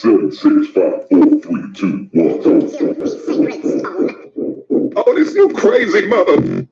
7, 6, 5, 4, 3, 2, 1. Oh, this you crazy mother.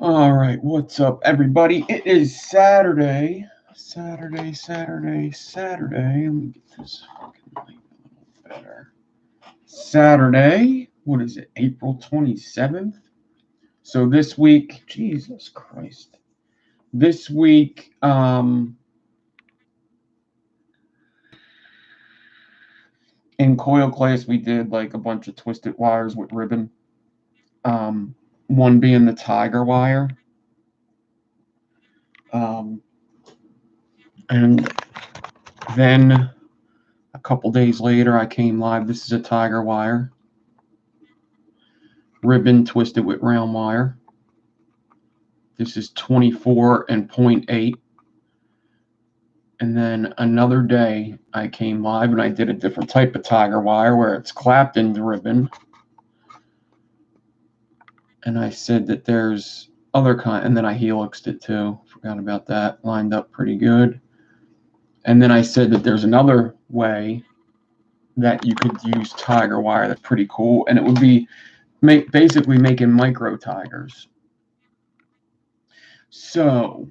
All right, what's up, everybody? It is Saturday. Let me get this fucking light a little better. Saturday, what is it, April 27th? So this week, Jesus Christ. This week, in coil class, we did like a bunch of twisted wires with ribbon. One being the tiger wire. And then a couple days later, I came live. This is a tiger wire. Ribbon twisted with round wire. This is 24 and 0.8. And then another day, I came live and I did a different type of tiger wire where it's Clapton ribbon. And I said that there's other kind, and then I helixed it too. Forgot about that. Lined up pretty good. And then I said that there's another way that you could use tiger wire that's pretty cool, and it would be basically making micro tigers. So,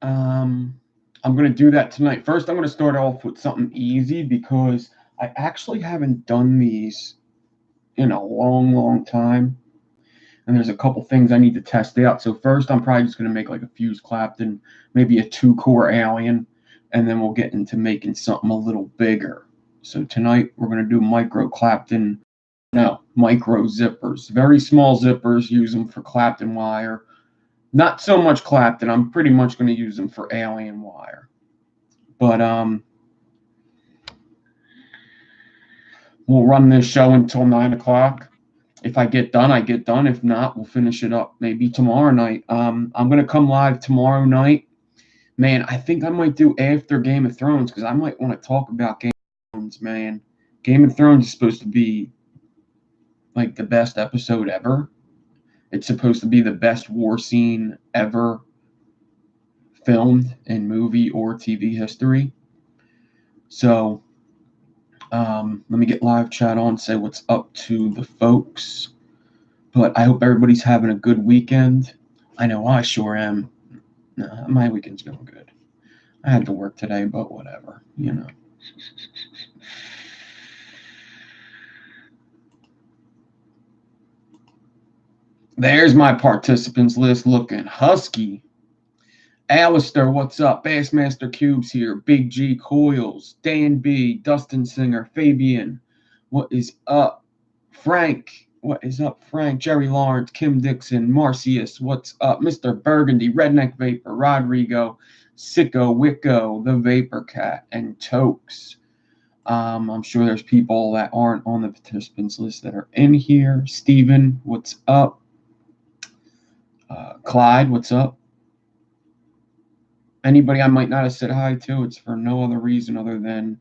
I'm going to do that tonight. First, I'm going to start off with something easy because I actually haven't done these in a long time. And there's a couple things I need to test out. So first, I'm probably just going to make like a fused Clapton, maybe a 2-core Alien, and then we'll get into making something a little bigger. So tonight, we're going to do micro zippers. Very small zippers, use them for Clapton wire. Not so much Clapton. I'm pretty much going to use them for Alien wire. But we'll run this show until 9 o'clock. If I get done, I get done. If not, we'll finish it up maybe tomorrow night. I'm going to come live tomorrow night. Man, I think I might do after Game of Thrones because I might want to talk about Game of Thrones, man. Game of Thrones is supposed to be like the best episode ever. It's supposed to be the best war scene ever filmed in movie or TV history. So let me get live chat on, say what's up to the folks. But I hope everybody's having a good weekend. I know I sure am. My weekend's going good. I had to work today, but whatever, you know. There's my participants list looking husky. Alistair, what's up? Bassmaster Cubes here. Big G Coils. Dan B. Dustin Singer. Fabian, what is up? Frank, what is up? Frank, Jerry Lawrence, Kim Dixon, Marcius, what's up? Mr. Burgundy, Redneck Vapor, Rodrigo, Sicko, Wicco, the Vapor Cat, and Tokes. I'm sure there's people that aren't on the participants list that are in here. Steven, what's up? Clyde, what's up? Anybody I might not have said hi to, it's for no other reason other than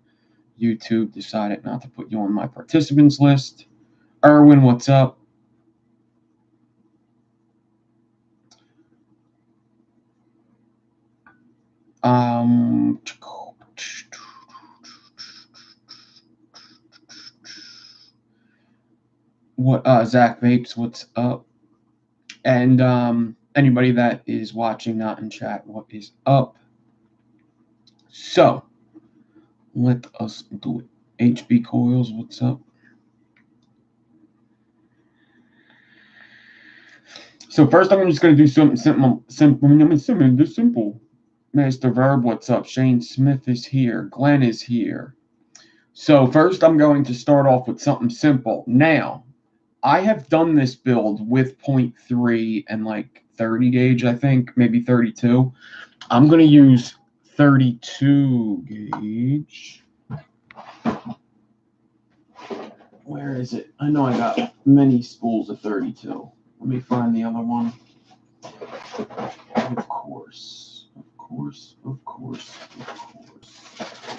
YouTube decided not to put you on my participants list. Erwin, what's up? What Zach Vapes, what's up? And anybody that is watching not in chat, what is up? So let us do it. HB Coils, what's up? So first I'm just going to do something simple. Master Verb, what's up? Shane Smith is here. Glenn is here. So first I'm going to start off with something simple. Now, I have done this build with 0.3 and like 30 gauge, I think, maybe 32. I'm going to use 32 gauge. Where is it? I know I got many spools of 32. Let me find the other one. Of course.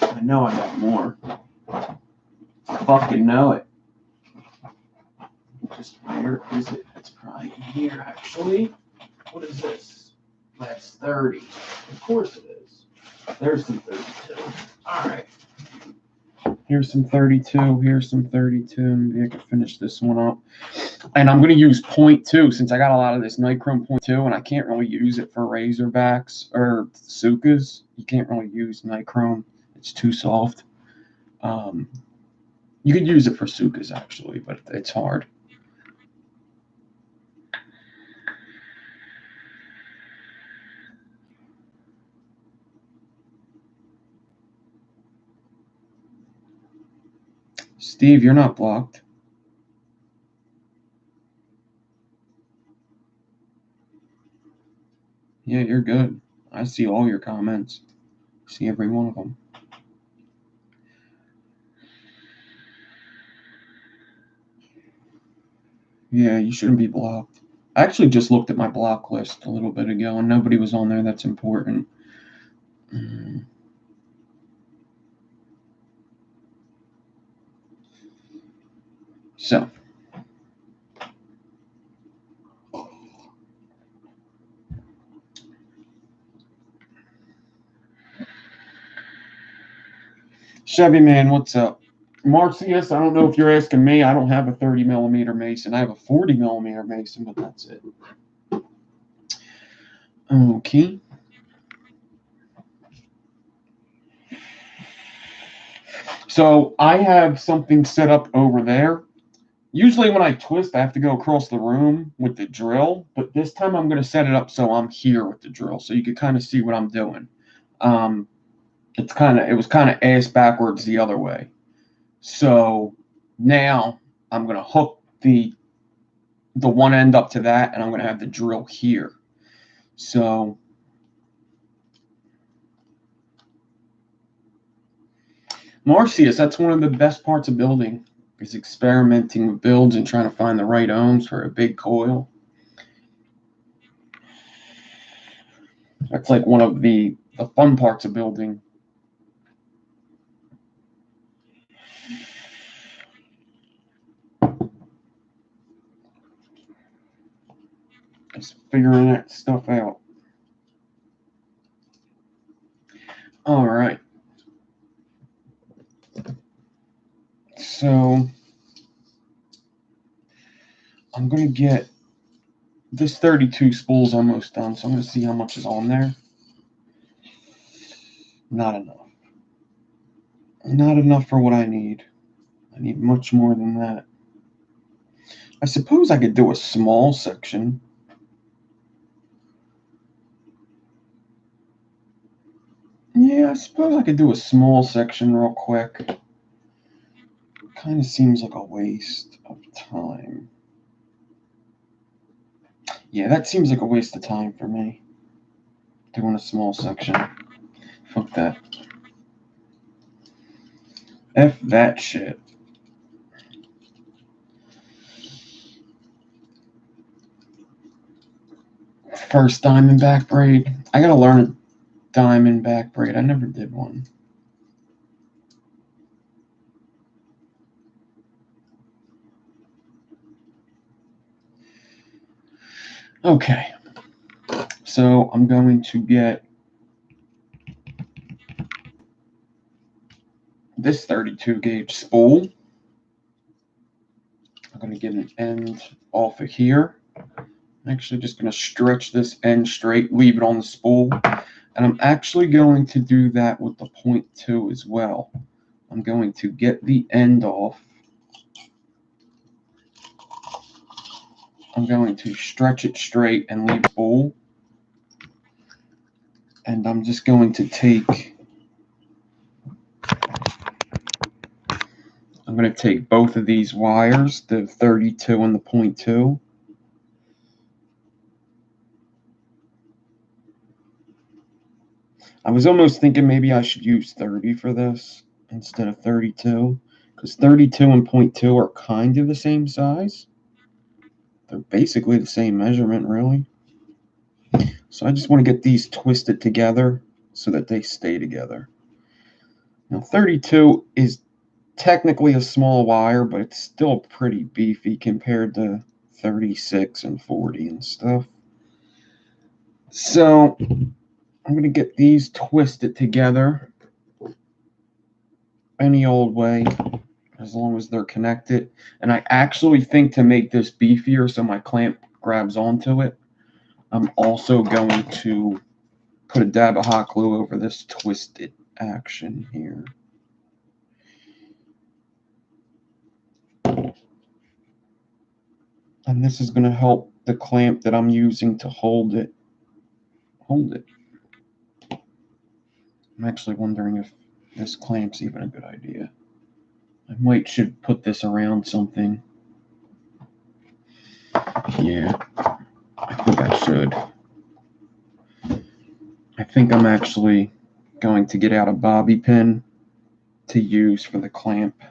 I know I got more. I fucking know it. Just where is it? It's probably in here, actually. What is this? That's 30. Of course it is. There's some 32. All right. Here's some 32. Here's some 32. Maybe I can finish this one up. And I'm going to use 0.2 since I got a lot of this Nichrome 0.2 and I can't really use it for Razorbacks or Sukas. You can't really use Nichrome. It's too soft. You could use it for Sukas actually, but it's hard. Steve, you're not blocked. Yeah, you're good. I see all your comments. See every one of them. Yeah, you shouldn't be blocked. I actually just looked at my block list a little bit ago, and nobody was on there that's important. So. Chevy Man, what's up? Marcius, I don't know if you're asking me. I don't have a 30 millimeter Mason. I have a 40 millimeter Mason, but that's it. Okay. So I have something set up over there. Usually when I twist, I have to go across the room with the drill, but this time I'm going to set it up so I'm here with the drill, so you can kind of see what I'm doing. It was kind of ass backwards the other way. So now I'm going to hook the one end up to that, and I'm going to have the drill here. So Marcius, that's one of the best parts of building, is experimenting with builds and trying to find the right ohms for a big coil. That's like one of the fun parts of building. Just figuring that stuff out. All right. So I'm going to get this 32 spool's almost done, so I'm going to see how much is on there. Not enough. Not enough for what I need. I need much more than that. I suppose I could do a small section. Yeah, I suppose I could do a small section real quick. Kind of seems like a waste of time. Yeah, that seems like a waste of time for me. Doing a small section. Fuck that. F that shit. First diamond back braid. I gotta learn a diamond back braid. I never did one. Okay. So I'm going to get this 32 gauge spool. I'm going to get an end off of here. I'm actually just going to stretch this end straight, leave it on the spool. And I'm actually going to do that with the 0.2 as well. I'm going to get the end off. I'm going to stretch it straight and leave the spool. And I'm just going to take, I'm going to take both of these wires, the 32 and the 0.2. I was almost thinking maybe I should use 30 for this instead of 32, because 32 and 0.2 are kind of the same size. They're basically the same measurement, really. So I just want to get these twisted together so that they stay together. Now 32 is technically a small wire, but it's still pretty beefy compared to 36 and 40 and stuff. So I'm going to get these twisted together any old way, as long as they're connected. And I actually think to make this beefier so my clamp grabs onto it, I'm also going to put a dab of hot glue over this twisted action here. And this is going to help the clamp that I'm using to hold it. I'm actually wondering if this clamp's even a good idea. I should put this around something. Yeah, I think I should. I think I'm actually going to get out a bobby pin to use for the clamp.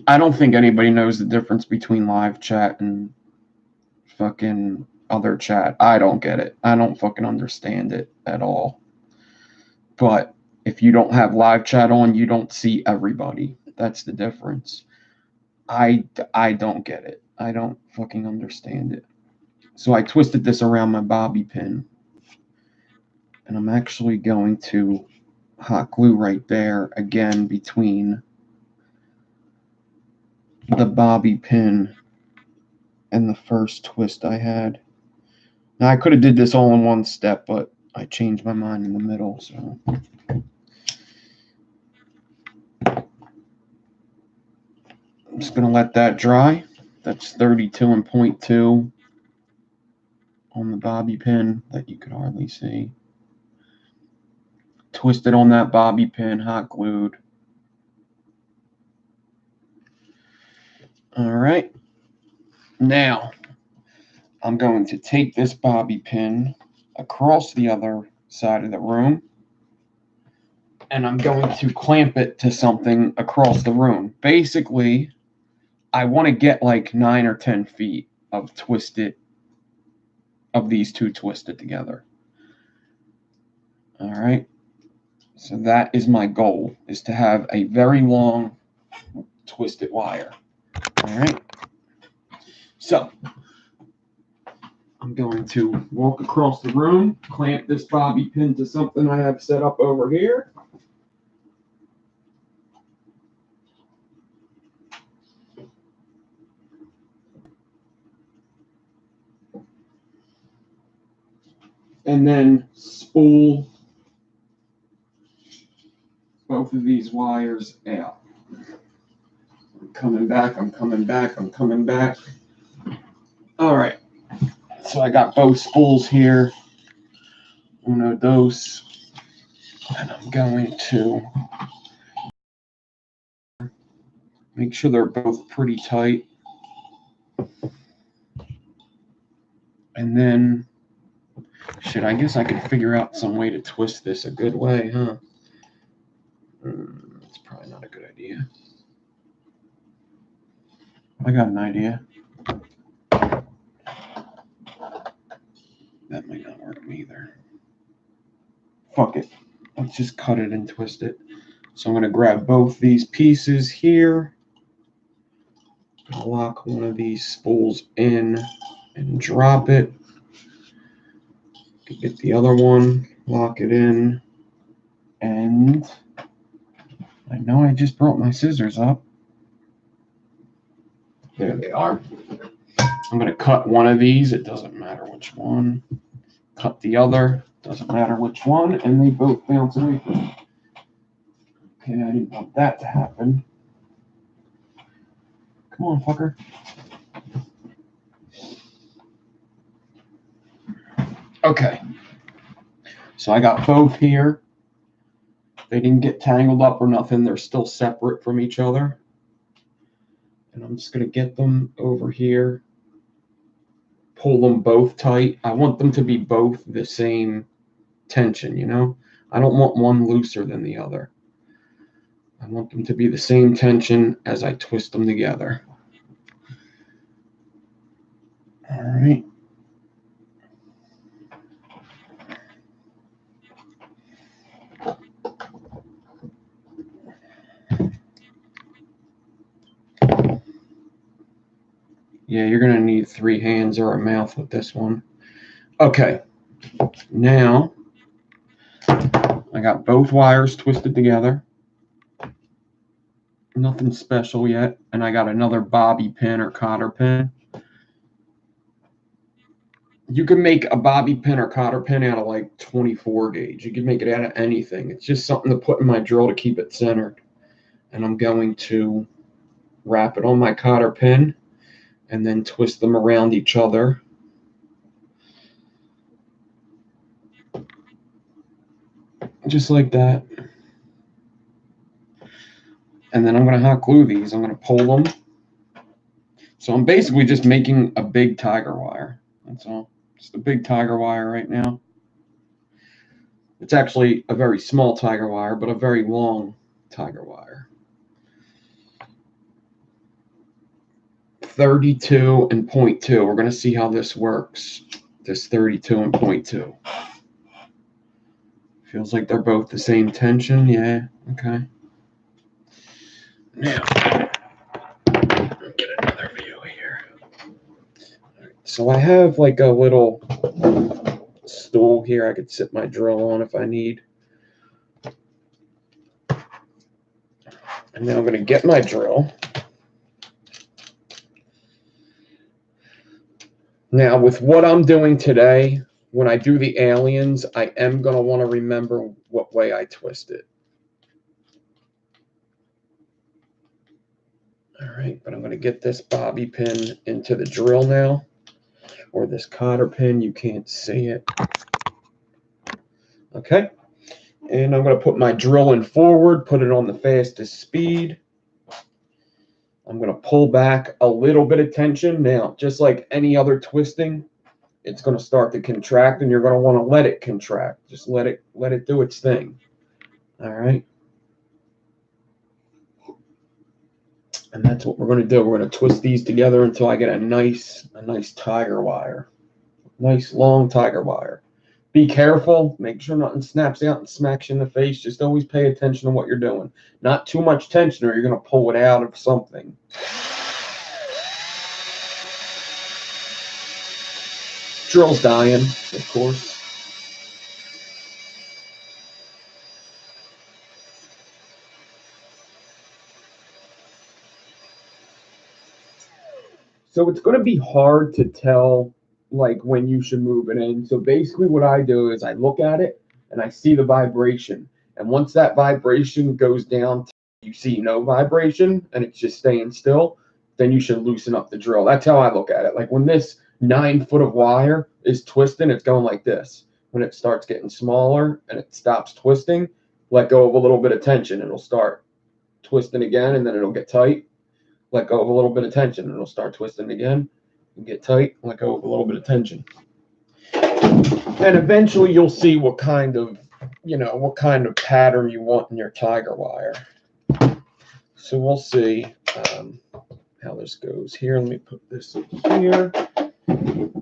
I don't think anybody knows the difference between live chat and fucking other chat. I don't get it. I don't fucking understand it at all. But if you don't have live chat on, you don't see everybody. That's the difference. I don't get it. I don't fucking understand it. So I twisted this around my bobby pin. And I'm actually going to hot glue right there again between the bobby pin and the first twist I had. Now I could have did this all in one step, but I changed my mind in the middle, so. I'm just going to let that dry. That's 32 and 0.2 on the bobby pin that you could hardly see. Twisted on that bobby pin, hot glued. All right. Now, I'm going to take this bobby pin across the other side of the room, and I'm going to clamp it to something across the room. Basically, I want to get like 9 or 10 feet of these two twisted together. All right. So that is my goal, is to have a very long twisted wire. All right. So I'm going to walk across the room, clamp this bobby pin to something I have set up over here. and then spool both of these wires out. I'm coming back, I'm coming back, I'm coming back. All right, so I got both spools here. Uno, dos, and I'm going to make sure they're both pretty tight. And then, shit, I guess I could figure out some way to twist this a good way, huh? It's probably not a good idea. I got an idea. That might not work either. Fuck it. Let's just cut it and twist it. So I'm going to grab both these pieces here. Lock one of these spools in and drop it. Get the other one, lock it in. And I know I just brought my scissors up. There they are. I'm going to cut one of these. It doesn't matter which one. Cut the other. Doesn't matter which one. And they both bounce away from me. Okay, I didn't want that to happen. Come on, fucker. Okay. So I got both here. They didn't get tangled up or nothing. They're still separate from each other. And I'm just going to get them over here. Pull them both tight. I want them to be both the same tension, you know? I don't want one looser than the other. I want them to be the same tension as I twist them together. All right. Yeah, you're going to need 3 hands or a mouth with this one. Okay. Now, I got both wires twisted together. Nothing special yet. And I got another bobby pin or cotter pin. You can make a bobby pin or cotter pin out of like 24 gauge. You can make it out of anything. It's just something to put in my drill to keep it centered. And I'm going to wrap it on my cotter pin and then twist them around each other. Just like that. And then I'm going to hot glue these. I'm going to pull them. So I'm basically just making a big tiger wire. That's all. Just a big tiger wire right now. It's actually a very small tiger wire, but a very long tiger wire. 32 and 0.2. We're going to see how this works. This 32 and 0.2. Feels like they're both the same tension. Yeah, okay. Now, get another view here. Right, so I have like a little stool here I could sit my drill on if I need. And now I'm going to get my drill. Now, with what I'm doing today, when I do the aliens, I am going to want to remember what way I twist it. All right, but I'm going to get this bobby pin into the drill now, or this cotter pin. You can't see it. Okay, and I'm going to put my drill in forward, put it on the fastest speed. I'm going to pull back a little bit of tension. Now, just like any other twisting, it's going to start to contract, and you're going to want to let it contract. Just let it do its thing. All right. And that's what we're going to do. We're going to twist these together until I get a nice tiger wire. Nice long tiger wire. Be careful. Make sure nothing snaps out and smacks you in the face. Just always pay attention to what you're doing. Not too much tension or you're going to pull it out of something. Drill's dying, of course. So it's going to be hard to tell like when you should move it in. So basically what I do is I look at it and I see the vibration. And once that vibration goes down, you see no vibration and it's just staying still, then you should loosen up the drill. That's how I look at it. Like when this 9 foot of wire is twisting, it's going like this. When it starts getting smaller and it stops twisting, let go of a little bit of tension. It'll start twisting again and then it'll get tight. Let go of a little bit of tension and it'll start twisting again and get tight. Let go of a little bit of tension. And eventually you'll see what kind of pattern you want in your tiger wire. So we'll see how this goes here. Let me put this in here.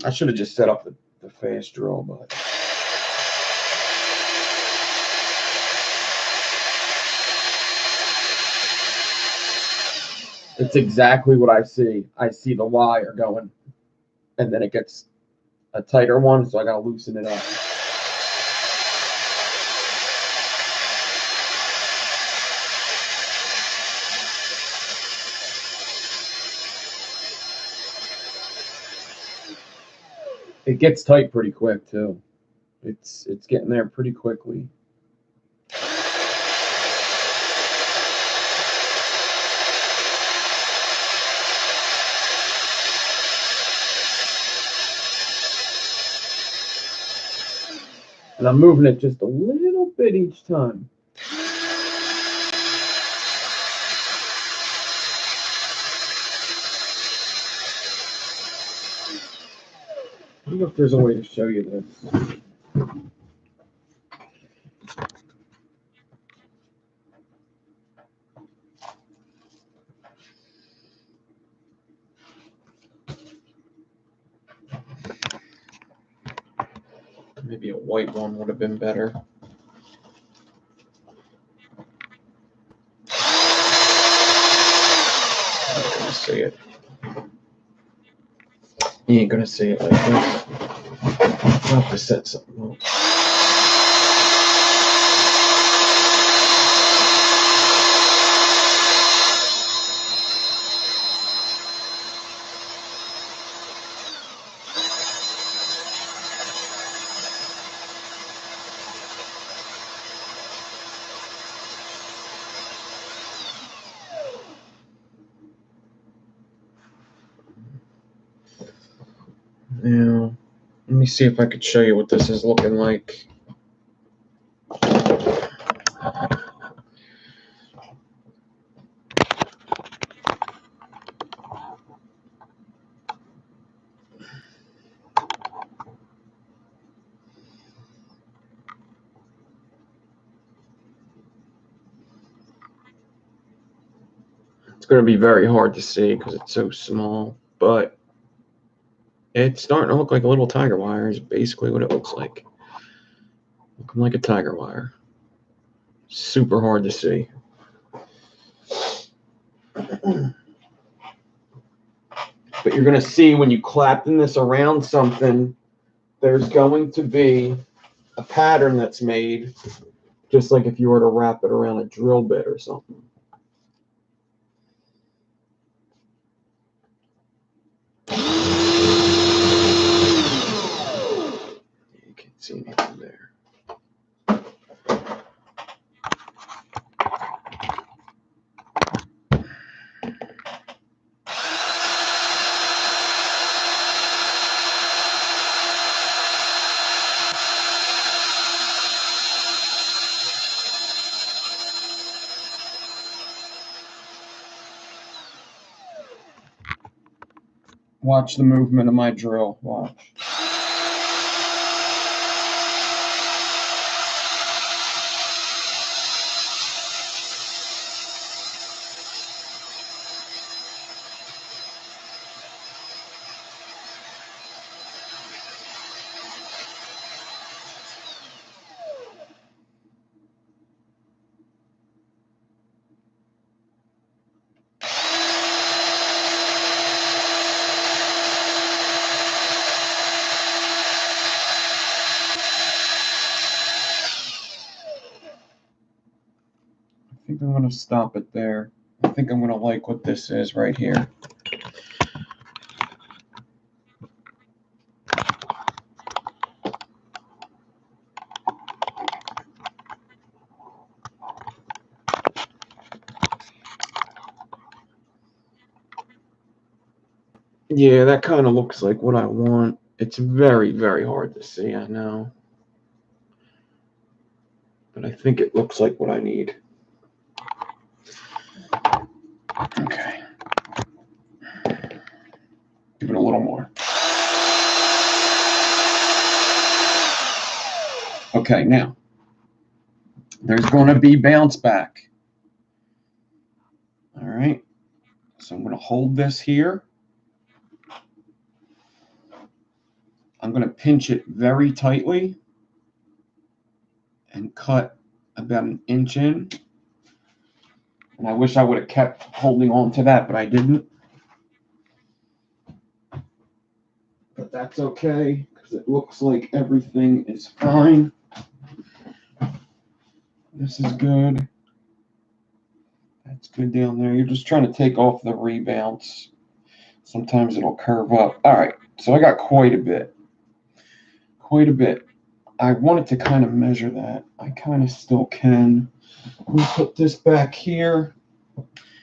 I should have just set up the fast drill, but it's exactly what I see. I see the wire going, and then it gets a tighter one, so I gotta loosen it up. It gets tight pretty quick too. It's getting there pretty quickly. And I'm moving it just a little bit each time. I wonder if there's a way to show you this. Maybe a white one would have been better. I'm not gonna see it. You ain't gonna see it like this. I'll have to set something up. Now, let me see if I could show you what this is looking like. It's going to be very hard to see because it's so small, but it's starting to look like a little tiger wire is basically what it looks like. Looking like a tiger wire. Super hard to see. But you're going to see when you clapping this around something, there's going to be a pattern that's made, just like if you were to wrap it around a drill bit or something. You can't see anything there. Watch the movement of my drill. Watch. I think I'm going to stop it there. I think I'm going to like what this is right here. Yeah, that kind of looks like what I want. It's very, very hard to see, I know. But I think it looks like what I need. Okay. Give it a little more. Okay, now, there's going to be bounce back. All right. So I'm going to hold this here. I'm going to pinch it very tightly and cut about an inch in. And I wish I would have kept holding on to that, but I didn't. But that's okay, because it looks like everything is fine. This is good. That's good down there. You're just trying to take off the rebounds. Sometimes it'll curve up. All right, so I got quite a bit. Quite a bit. I wanted to kind of measure that. I kind of still can. Let me put this back here.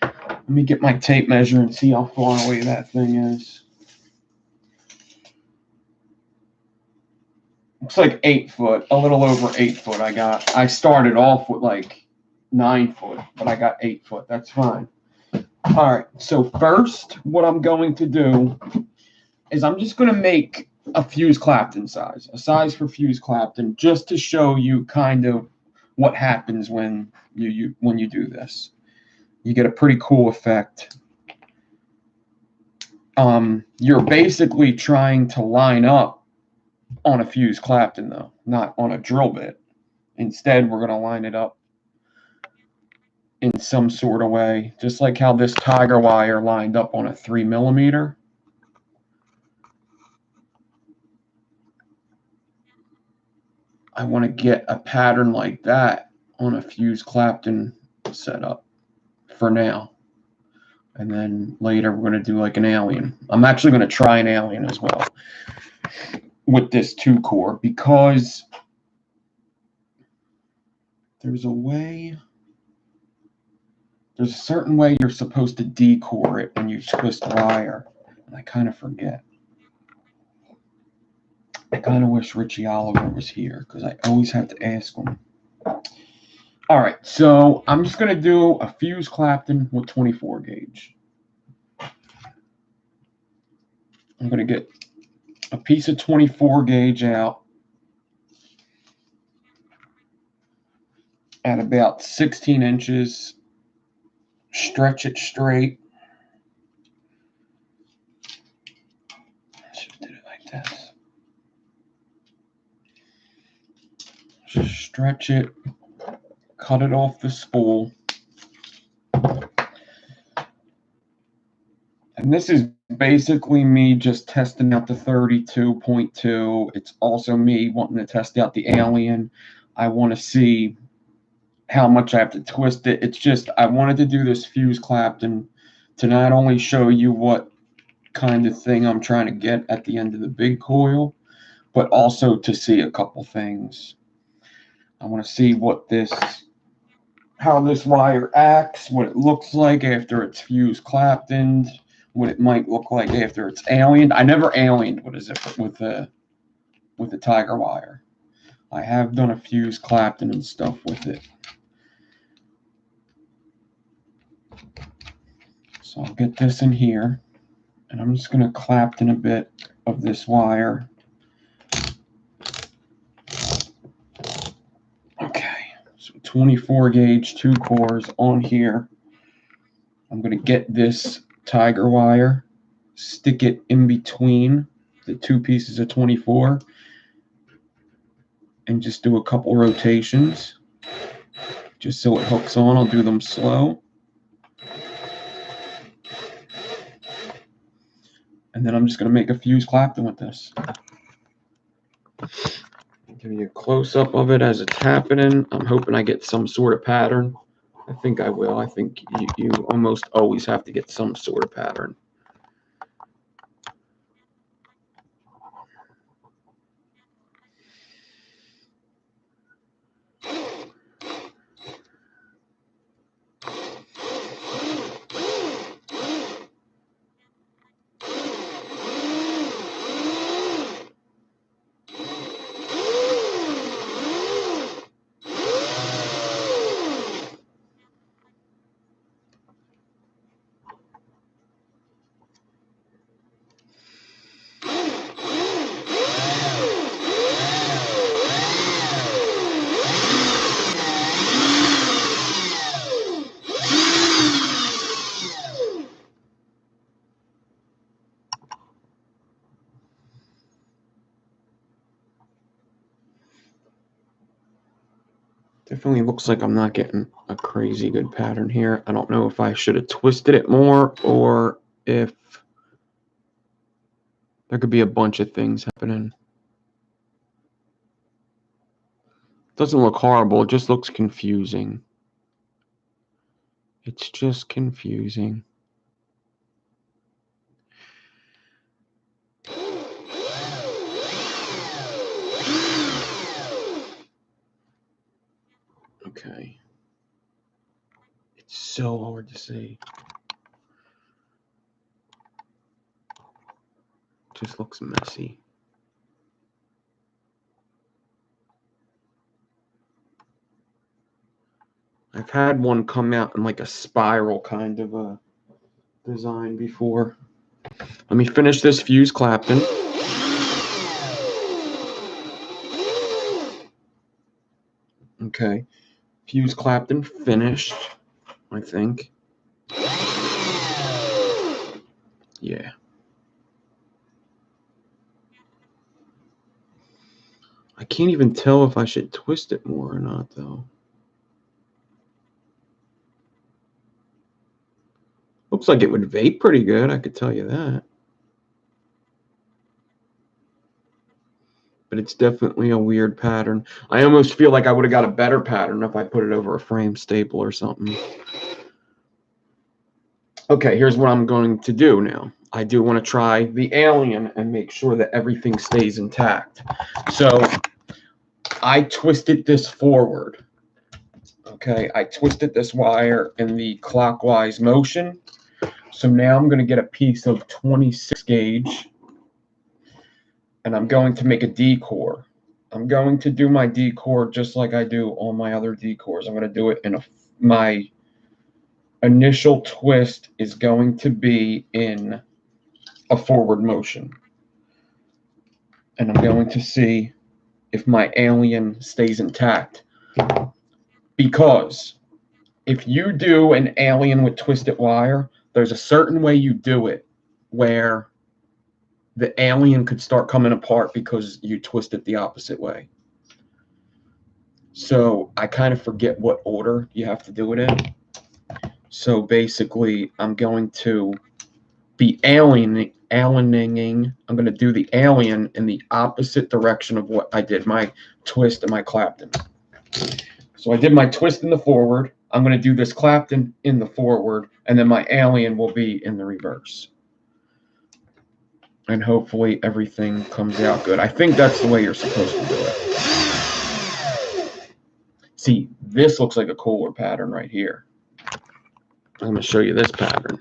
Let me get my tape measure and see how far away that thing is. Looks like 8 foot, a little over 8 foot I got. I started off with like 9 foot, but I got 8 foot. That's fine. All right, so first, what I'm going to do is I'm just going to make a Fuse Clapton size, a size for Fuse Clapton, just to show you kind of what happens when you do this. You get a pretty cool effect. You're basically trying to line up on a Fuse Clapton, though, not on a drill bit. Instead, we're going to line it up in some sort of way, just like how this Tiger wire lined up on a 3mm. I want to get a pattern like that on a Fuse Clapton setup for now. And then later we're going to do like an alien. I'm actually going to try an alien as well with this 2-core, because there's a certain way you're supposed to decore it when you twist wire. And I kind of forget. I kind of wish Richie Oliver was here, because I always have to ask him. All right, so I'm just going to do a Fuse Clapton with 24 gauge. I'm going to get a piece of 24 gauge out at about 16 inches. Stretch it straight. Should have did it like this. Just stretch it. Cut it off the spool. And this is basically me just testing out the 32.2. It's also me wanting to test out the alien. I want to see how much I have to twist it. It's just, I wanted to do this Fuse Clapton to not only show you what kind of thing I'm trying to get at the end of the big coil, but also to see a couple things. I want to see how this wire acts, what it looks like after it's Fuse Claptoned, what it might look like after it's aliened. I never aliened with the Tiger wire. I have done a Fuse Clapton and stuff with it. So I'll get this in here, and I'm just going to Clapton a bit of this wire. Okay, so 24 gauge, 2 cores on here. I'm going to get this Tiger wire, stick it in between the 2 pieces of 24, and just do a couple rotations just so it hooks on. I'll do them slow. And then I'm just going to make a Fuse Clapton with this. Give you a close-up of it as it's happening. I'm hoping I get some sort of pattern. I think I will. I think you almost always have to get some sort of pattern. definitely looks like I'm not getting a crazy good pattern here. I don't know if I should have twisted it more or if there could be a bunch of things happening. Doesn't look horrible, it just looks confusing. It's just confusing. Okay. It's so hard to see. Just looks messy. I've had one come out in like a spiral kind of a design before. Let me finish this fuse Clapton. Okay. Fuse Clapton finished, I think. Yeah. I can't even tell if I should twist it more or not, though. Looks like it would vape pretty good, I could tell you that. But it's definitely a weird pattern. I almost feel like I would have got a better pattern if I put it over a frame staple or something. Okay, here's what I'm going to do now. I do want to try the Alien and make sure that everything stays intact. So I twisted this forward. Okay, I twisted this wire in the clockwise motion. So now I'm going to get a piece of 26 gauge and I'm going to make a D-core. I'm going to do my D-core just like I do all my other D-cores. I'm going to do it in my initial twist is going to be in a forward motion. And I'm going to see if my Alien stays intact. Because if you do an Alien with twisted wire, there's a certain way you do it where the Alien could start coming apart because you twist it the opposite way. So I kind of forget what order you have to do it in. So basically, I'm going to be aliening. I'm going to do the Alien in the opposite direction of what I did my twist and my Clapton. So I did my twist in the forward. I'm going to do this Clapton in the forward, and then my Alien will be in the reverse. And hopefully everything comes out good. I think that's the way you're supposed to do it. See, this looks like a cooler pattern right here. I'm going to show you this pattern.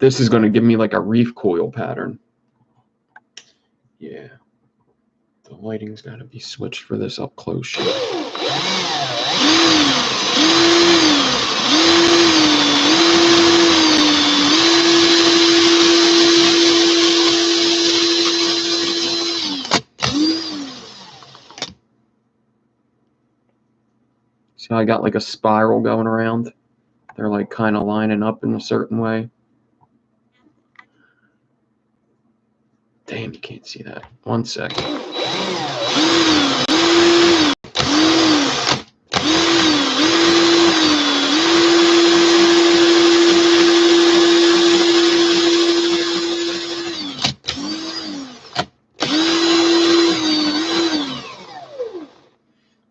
This is going to give me like a reef coil pattern. Yeah. The lighting's got to be switched for this up close shot. See how I got like a spiral going around? They're like kind of lining up in a certain way. Damn, you can't see that. 1 second.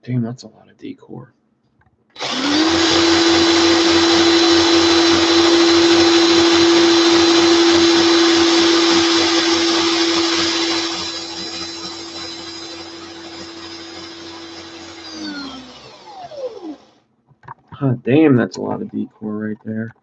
Damn, that's a lot of decor. God damn, that's a lot of decor right there.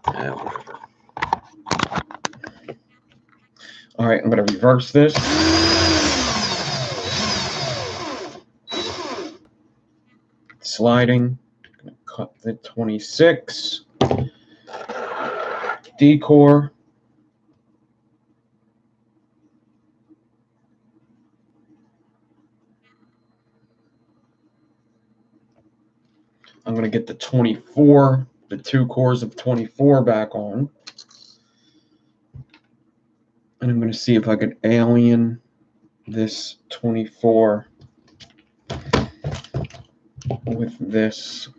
Whatever. All right, I'm going to reverse this. Sliding. I'm going to cut the 26. Decor. I'm going to get the 24, the 2 cores of 24 back on. And I'm going to see if I could alien this 24 with this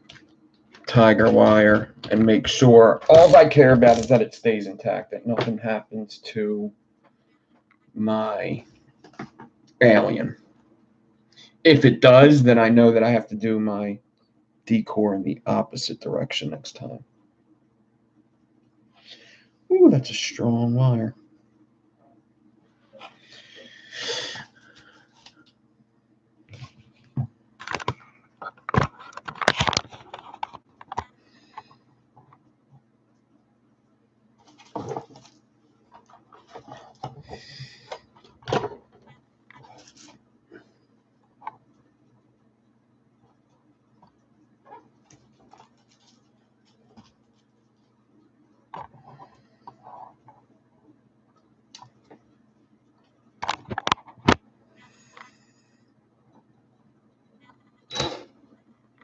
tiger wire and make sure all I care about is that it stays intact, that nothing happens to my alien. If it does, then I know that I have to do my decor in the opposite direction next time. Ooh, that's a strong wire.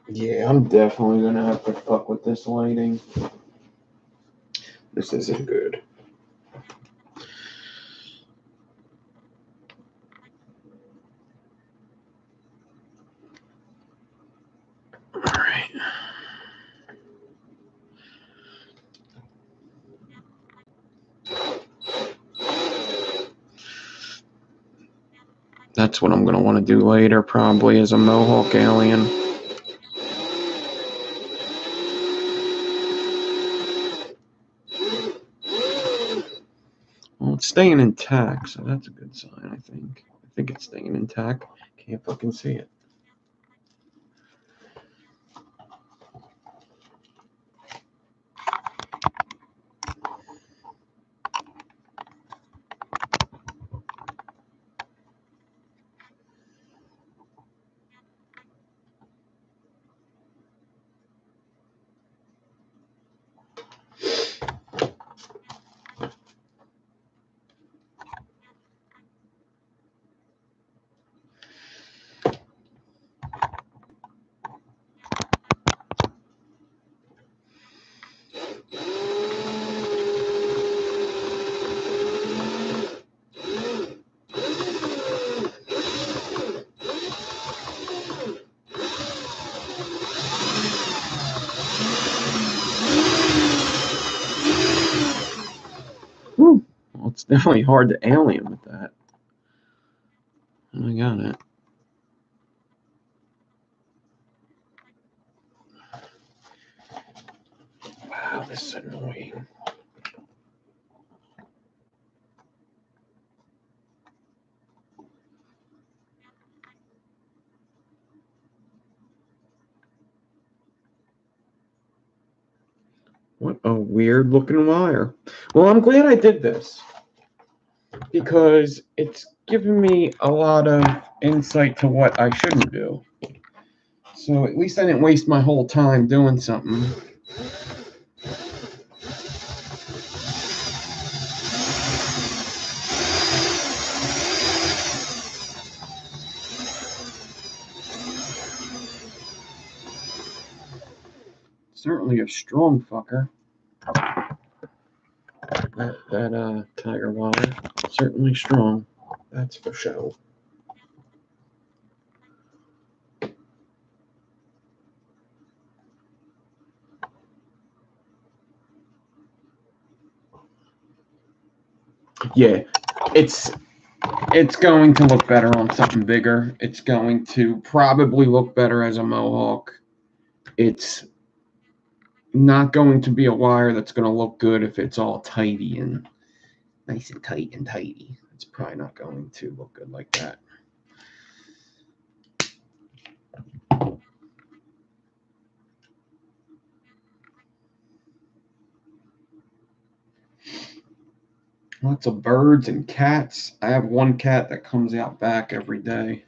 Yeah, I'm definitely going to have to fuck with this lighting. This isn't good. All right. That's what I'm going to want to do later, probably, as a Mohawk alien. Well, it's staying intact, so that's a good sign, I think. I think it's staying intact. Can't fucking see it. Whew. Well, it's definitely hard to alien with that. I got it. Wow, this is annoying. What a weird looking wire. Well, I'm glad I did this because it's given me a lot of insight to what I shouldn't do. So at least I didn't waste my whole time doing something. Certainly a strong fucker. That tiger wire, certainly strong. That's for sure. Yeah, it's going to look better on something bigger. It's going to probably look better as a Mohawk. It's not going to be a wire that's going to look good if it's all tidy and nice and tight and tidy. It's probably not going to look good like that. Lots of birds and cats. I have one cat that comes out back every day.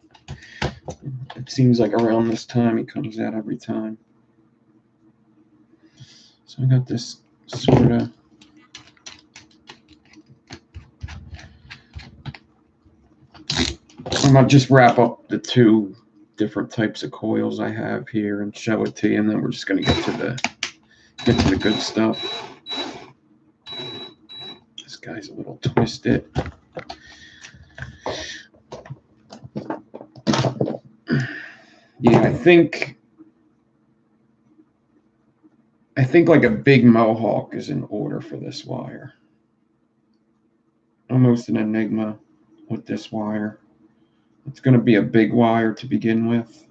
It seems like around this time he comes out every time. So I got this sort of I'm gonna just wrap up the two different types of coils I have here and show it to you, and then we're just gonna get to the good stuff. This guy's a little twisted. Yeah, I think like a big mohawk is in order for this wire. Almost an enigma with this wire. It's going to be a big wire to begin with.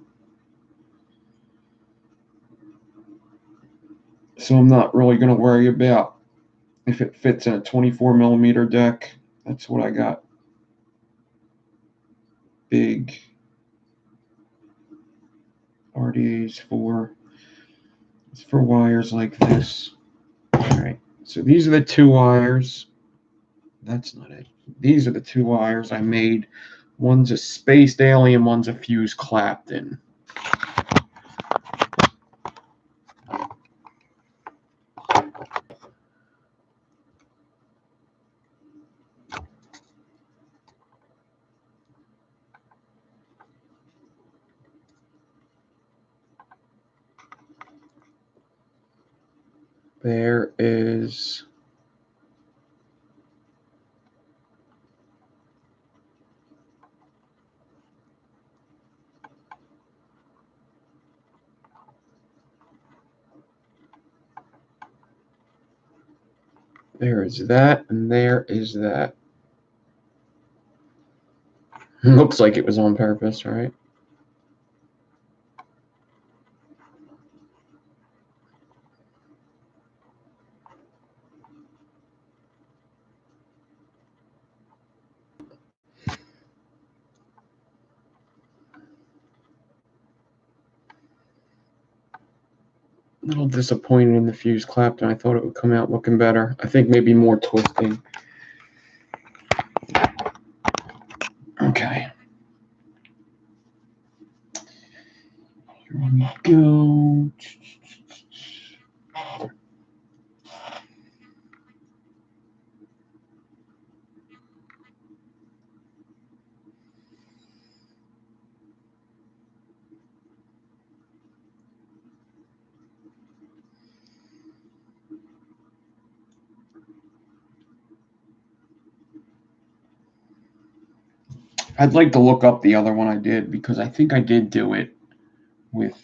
So I'm not really going to worry about if it fits in a 24 millimeter deck. That's what I got. Big RDAs for. It's for wires like this. All right. So these are the two wires. That's not it. These are the two wires I made. One's a spaced alien, one's a fuse Clapton. There is that, and there is that. Looks like it was on purpose, right? A little disappointed in the fuse Clapton. I thought it would come out looking better. I think maybe more twisting. Okay. Here we go. I'd like to look up the other one I did because I think I did do it with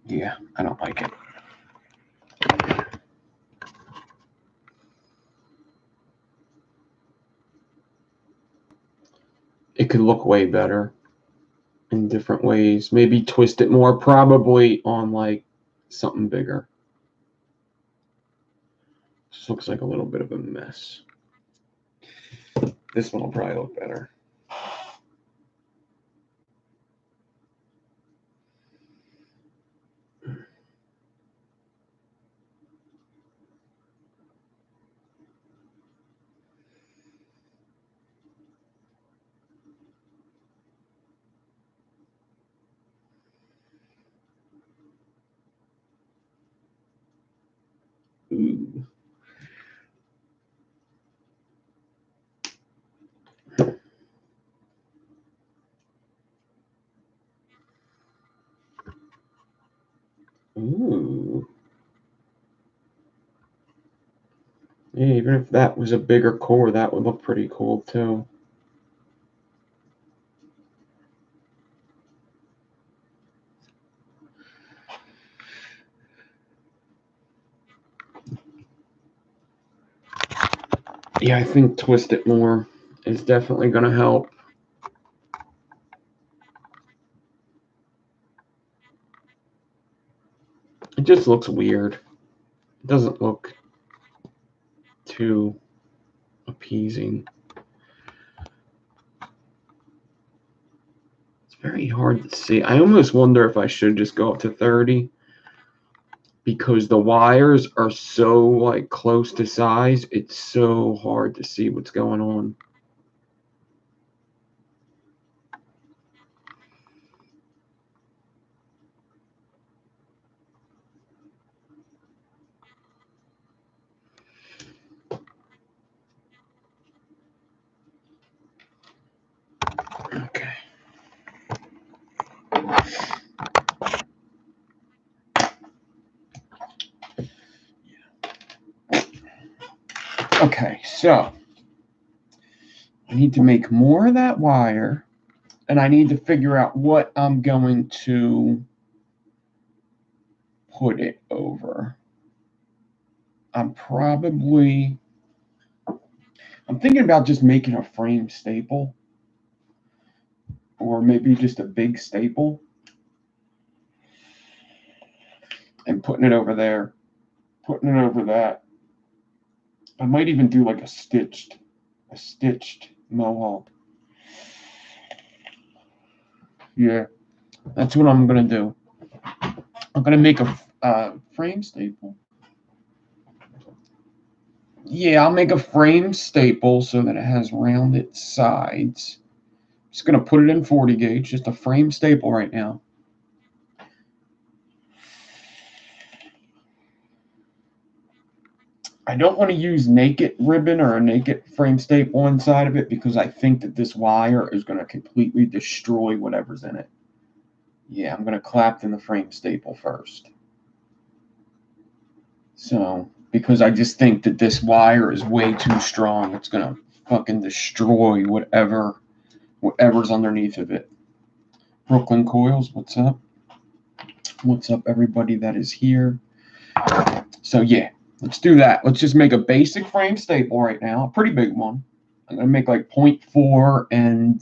yeah, I don't like it. It could look way better in different ways. Maybe twist it more, probably on like something bigger. This looks like a little bit of a mess. This one will probably look better. Ooh. Ooh. Yeah, even if that was a bigger core, that would look pretty cool too. Yeah, I think twist it more is definitely going to help. It just looks weird. It doesn't look too appeasing. It's very hard to see. I almost wonder if I should just go up to 30 because the wires are so like close to size. It's so hard to see what's going on. Okay. Okay, so I need to make more of that wire, and I need to figure out what I'm going to put it over. I'm thinking about just making a frame staple, or maybe just a big staple, and putting it over there, putting it over that. I might even do like a stitched mohawk. Yeah, that's what I'm gonna do. I'm gonna make a frame staple. Yeah, I'll make a frame staple so that it has rounded sides. Just gonna put it in 40 gauge, just a frame staple right now. I don't want to use naked ribbon or a naked frame staple inside of it because I think that this wire is going to completely destroy whatever's in it. Yeah, I'm going to Clapton the frame staple first. So, because I just think that this wire is way too strong. It's going to fucking destroy whatever's underneath of it. Brooklyn Coils, what's up? What's up, everybody that is here? So, yeah. Let's do that. Let's just make a basic frame staple right now, a pretty big one. I'm going to make like 0.4 and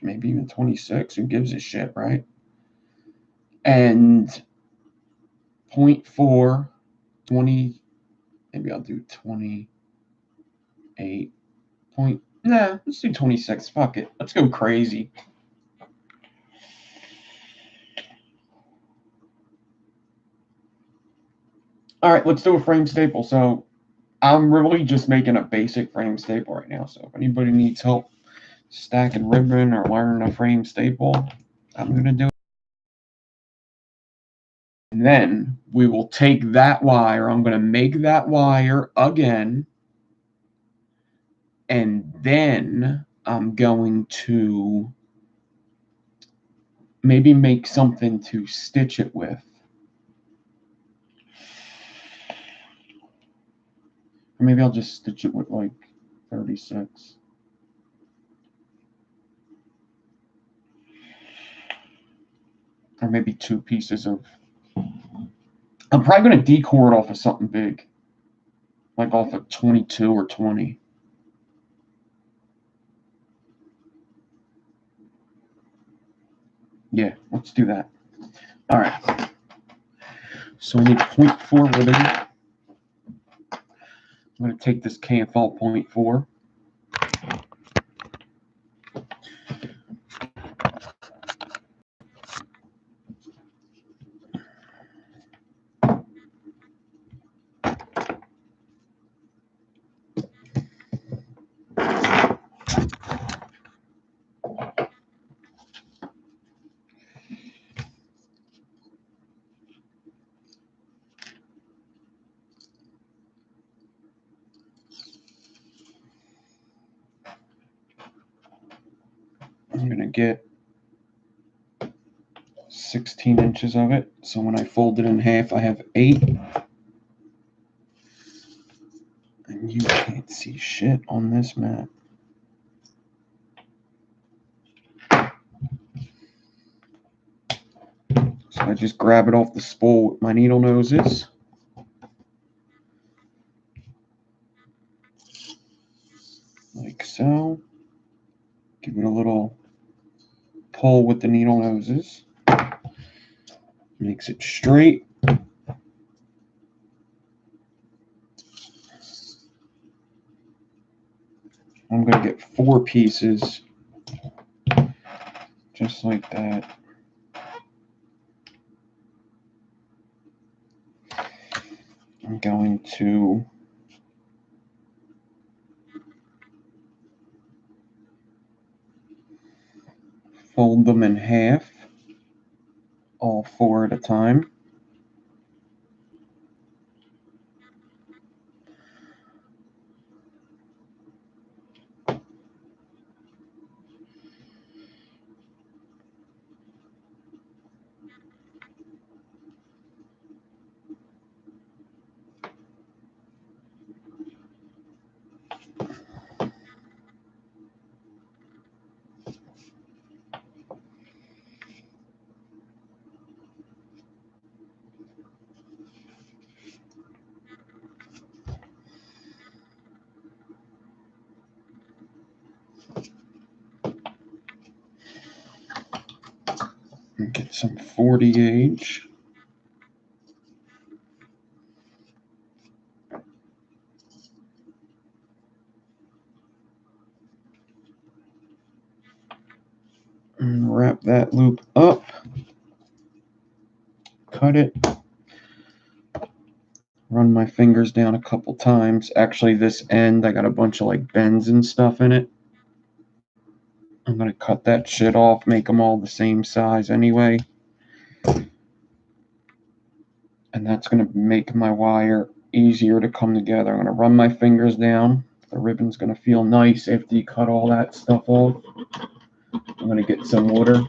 maybe even 26. Who gives a shit, right? And 0.4, 20, maybe I'll do 28. Let's do 26. Fuck it. Let's go crazy. All right, let's do a frame staple. So I'm really just making a basic frame staple right now. So if anybody needs help stacking ribbon or learning a frame staple, I'm going to do it. And then we will take that wire. I'm going to make that wire again. And then I'm going to maybe make something to stitch it with. Or maybe I'll just stitch it with like 36. Or maybe 2 pieces of... I'm probably going to decore it off of something big. Like off of 22 or 20. Yeah, let's do that. All right. So I need 0.4 ribbon. I'm going to take this KFL 0.4. I'm going to get 16 inches of it. So when I fold it in half, I have 8. And you can't see shit on this map. So I just grab it off the spool with my needle noses. Like so. Give it a little pull with the needle noses. Makes it straight. I'm going to get 4 pieces, just like that. I'm going to fold them in half, all 4 at a time. And get some 40 gauge. And wrap that loop up. Cut it. Run my fingers down a couple times. Actually, this end, I got a bunch of like bends and stuff in it. I'm going to cut that shit off, make them all the same size anyway. And that's going to make my wire easier to come together. I'm going to run my fingers down. The ribbon's going to feel nice after you cut all that stuff off. I'm going to get some water.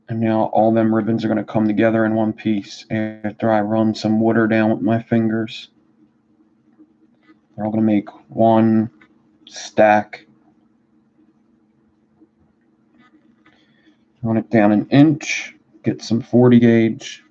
And now all them ribbons are going to come together in one piece after I run some water down with my fingers. They're all going to make one stack. Run it down 1 inch. Get some 40 gauge.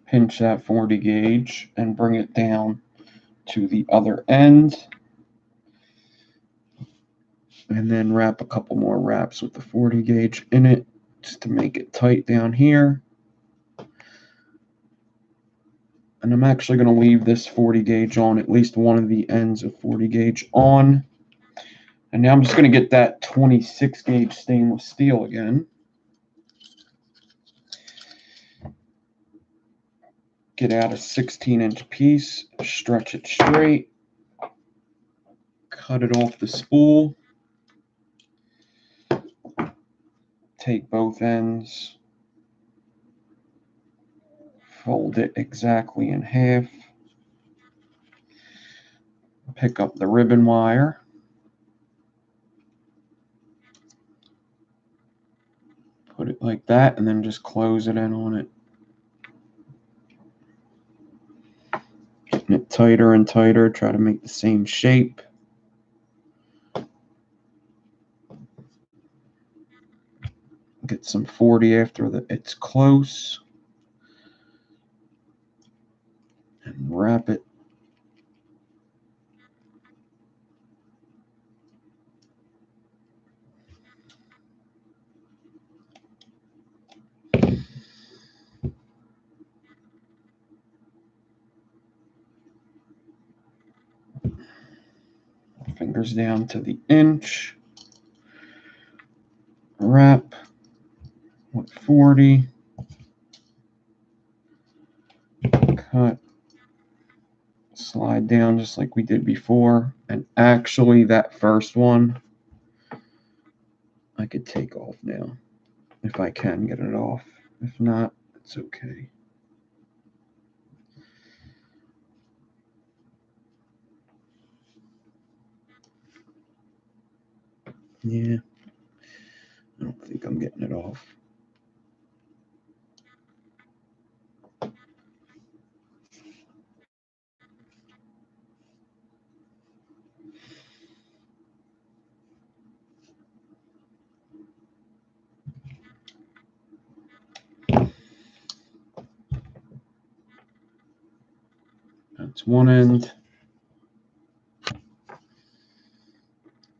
Pinch that 40 gauge and bring it down to the other end. And then wrap a couple more wraps with the 40 gauge in it just to make it tight down here. And I'm actually going to leave this 40 gauge on, at least one of the ends of 40 gauge on. And now I'm just going to get that 26 gauge stainless steel again. Get out a 16-inch piece, stretch it straight, cut it off the spool, take both ends, fold it exactly in half, pick up the ribbon wire, put it like that, and then just close it in on it. Getting it tighter and tighter, try to make the same shape. Get some 40 after it's close. And wrap it. Fingers down to the inch. Wrap with 40. Cut. Slide down just like we did before. And actually, that first one, I could take off now. If I can get it off. If not, it's okay. Yeah. I don't think I'm getting it off. That's one end.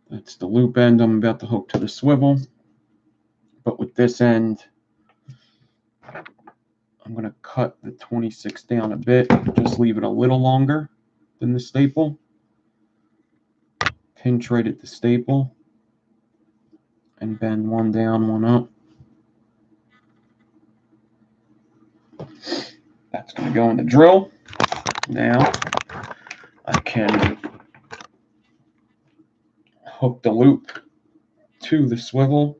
That's the loop end I'm about to hook to the swivel. But with this end, I'm going to cut the 26 down a bit, just leave it a little longer than the staple. Pinch right at the staple and bend one down, one up. That's going to go in the drill. Now I can hook the loop to the swivel,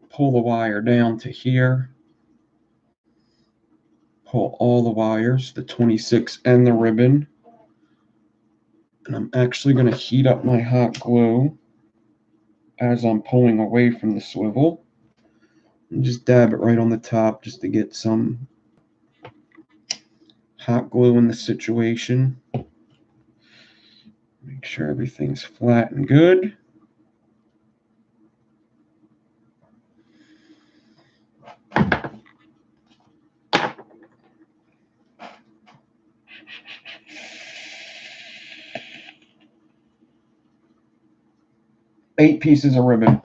pull the wire down to here, pull all the wires, the 26 and the ribbon, and I'm actually going to heat up my hot glue as I'm pulling away from the swivel, and just dab it right on the top just to get some hot glue in the situation. Make sure everything's flat and good. Eight pieces of ribbon.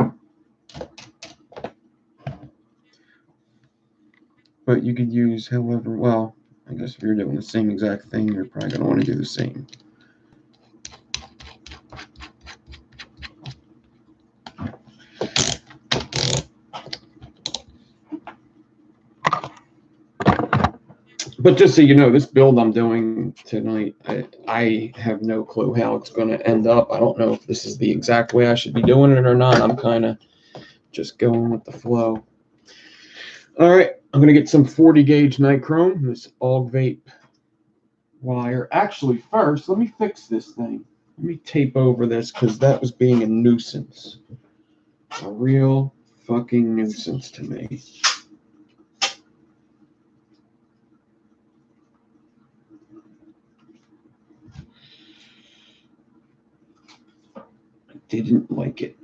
But you could use however, well, I guess if you're doing the same exact thing, you're probably going to want to do the same. But just so you know, this build I'm doing tonight, I have no clue how it's going to end up. I don't know if this is the exact way I should be doing it or not. I'm kind of just going with the flow. All right, I'm going to get some 40 gauge nichrome, this AUG vape wire. Actually, first, let me fix this thing. Let me tape over this because that was being a nuisance. A real fucking nuisance to me. Didn't like it.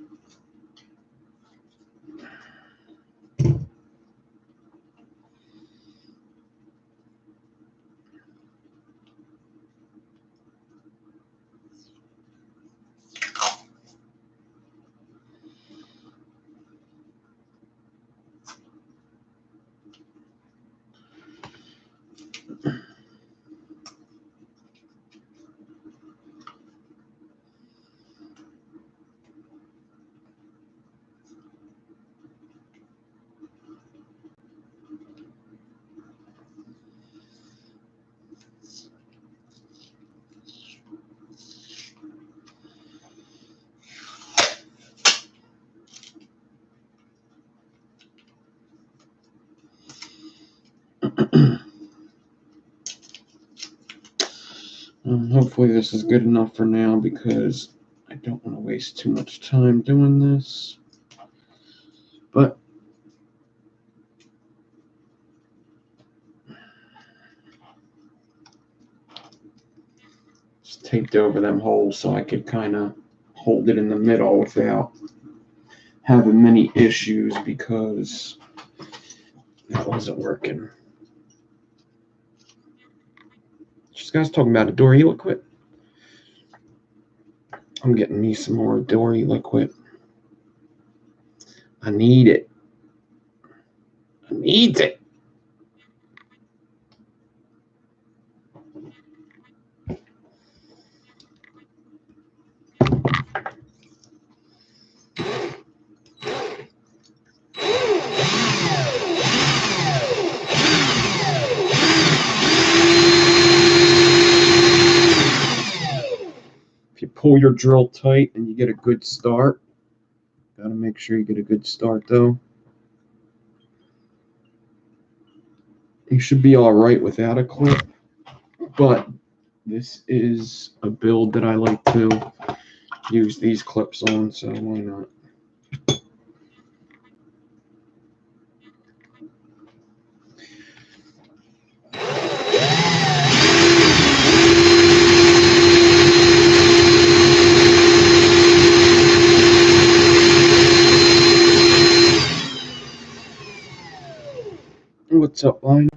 Hopefully this is good enough for now because I don't want to waste too much time doing this. But just taped over them holes so I could kind of hold it in the middle without having many issues because that wasn't working. This guy's talking about a Dory liquid. I'm getting me some more Dory liquid. I need it. I need it. Pull your drill tight and you get a good start. Got to make sure you get a good start though. You should be all right without a clip, but this is a build that I like to use these clips on, so why not? What's up, line?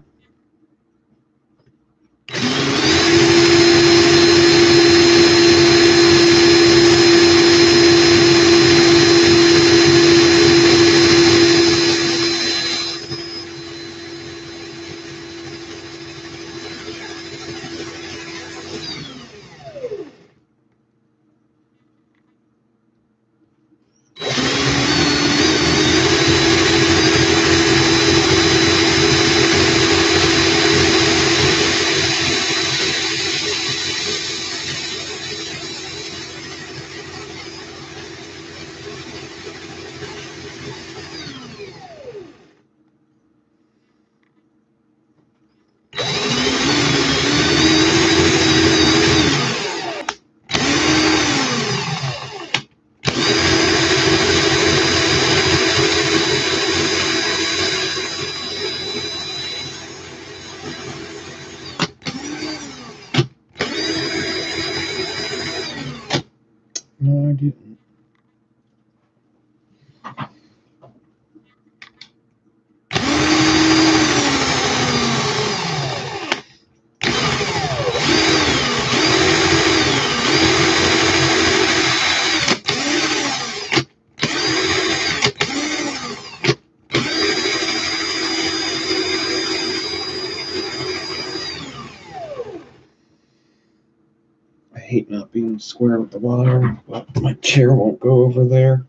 hate not being square with the wire, but my chair won't go over there.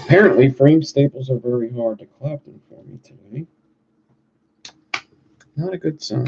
Apparently, frame staples are very hard to clap them for me today. Not a good sign.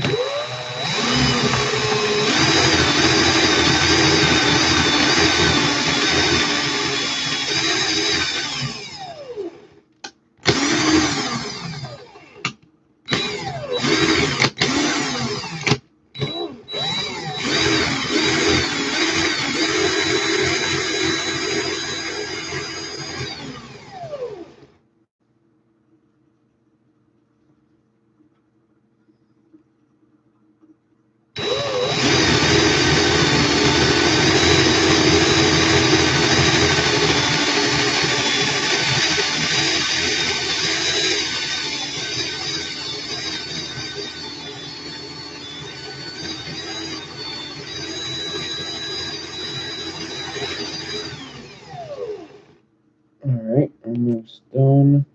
Alright, almost done.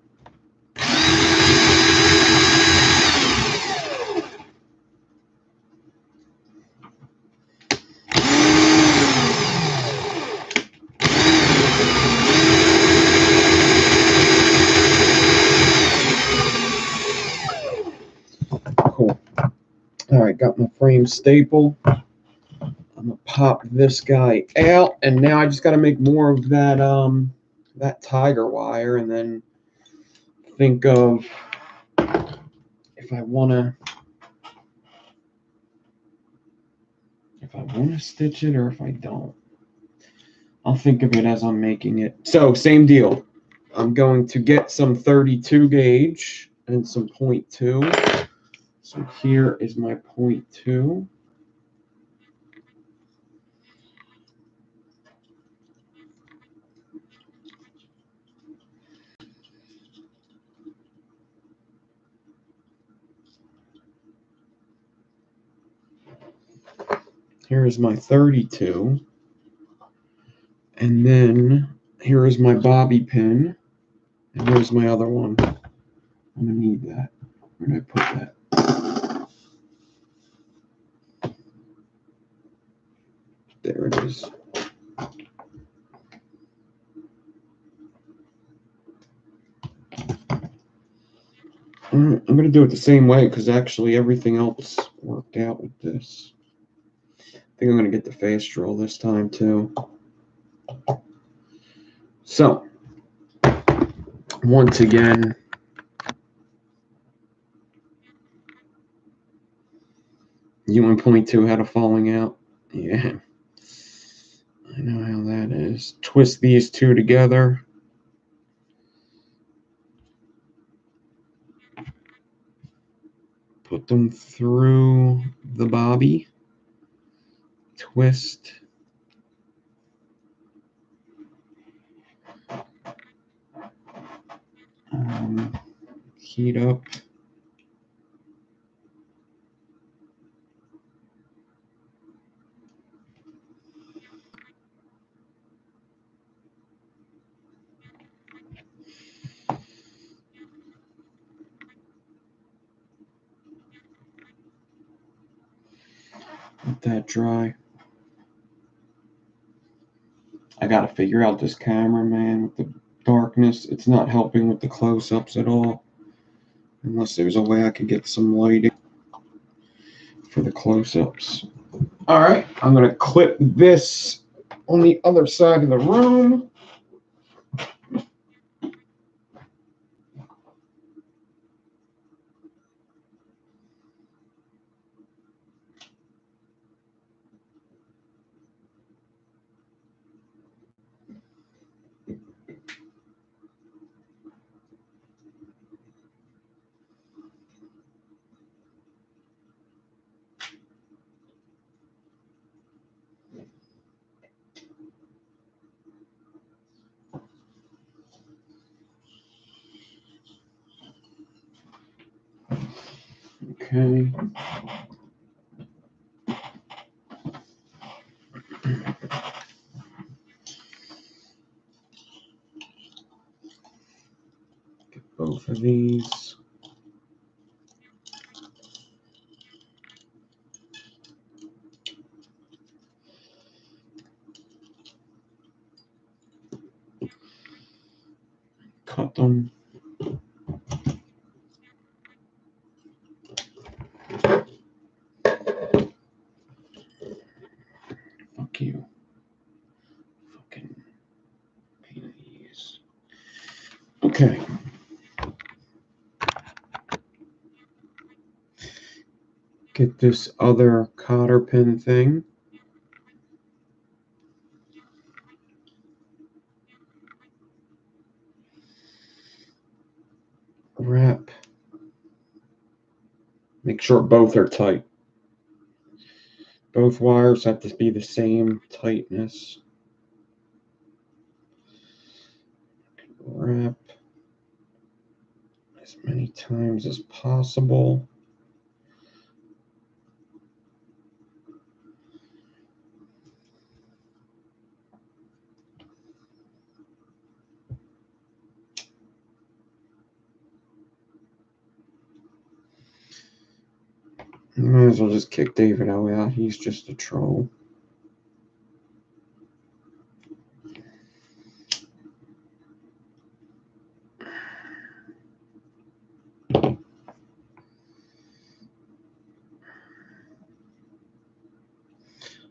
Cool. Alright, got my frame staple. I'm gonna pop this guy out, and now I just gotta make more of that that tiger wire, and then think of if I wanna stitch it or if I don't. I'll think of it as I'm making it. So same deal. I'm going to get some 32 gauge and some 0.2. So here is my 0.2. Here is my 32. And then here is my bobby pin. And here's my other one. I'm going to need that. Where did I put that? There it is. I'm going to do it the same way because actually everything else worked out with this. I think I'm going to get the fast draw this time too. So, once again, U1.2 had a falling out. Yeah, I know how that is. Twist these two together. Put them through the bobby. Twist. Heat up. Let that dry. I gotta figure out this camera, man, with the darkness. It's not helping with the close-ups at all. Unless there's a way I could get some lighting for the close-ups. Alright, I'm gonna clip this on the other side of the room. Okay. Get both of these. Cut them. Fuck you. Fucking pain in the ass. Okay. Get this other cotter pin thing. Wrap. Make sure both are tight. Both wires have to be the same tightness. Wrap as many times as possible. You might as well just kick David out. He's just a troll.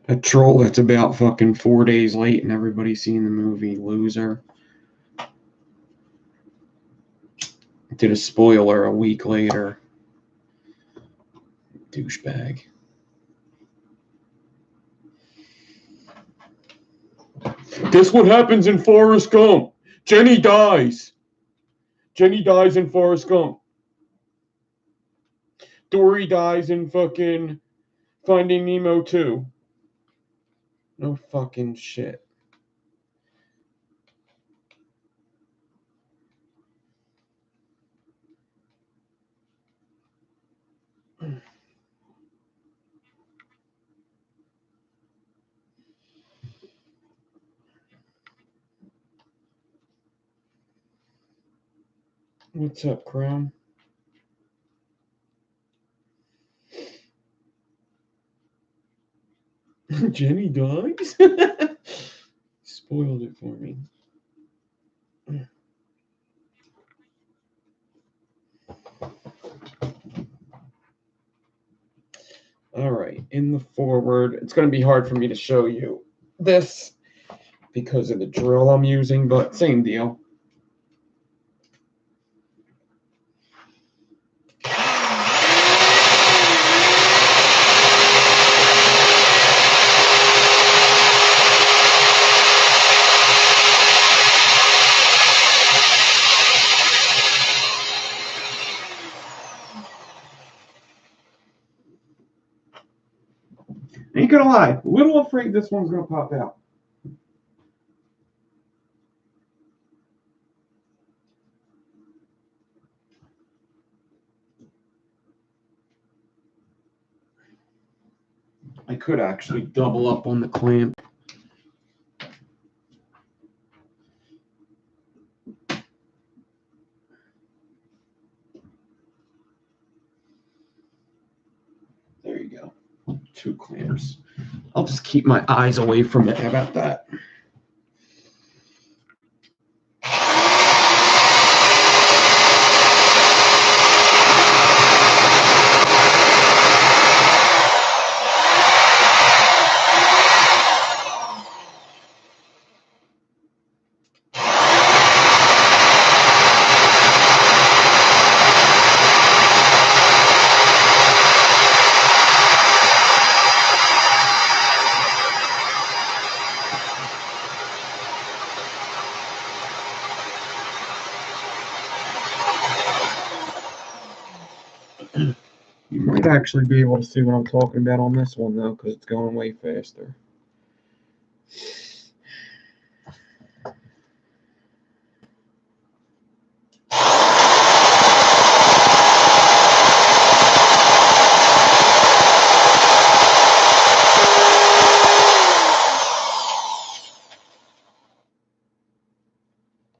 A troll that's about fucking 4 days late and everybody's seen the movie. Loser. Did a spoiler a week later. Douchebag. Guess what happens in Forrest Gump? Jenny dies. Jenny dies in Forrest Gump. Dory dies in fucking Finding Nemo 2. No fucking shit. What's up, Crown? Jenny dies? Spoiled it for me. All right, in the forward, it's going to be hard for me to show you this because of the drill I'm using, but same deal. Ain't gonna lie, a little afraid this one's gonna pop out. I could actually double up on the clamp. There you go. 2 clamps. I'll just keep my eyes away from it. How about that? You might actually be able to see what I'm talking about on this one, though, because it's going way faster.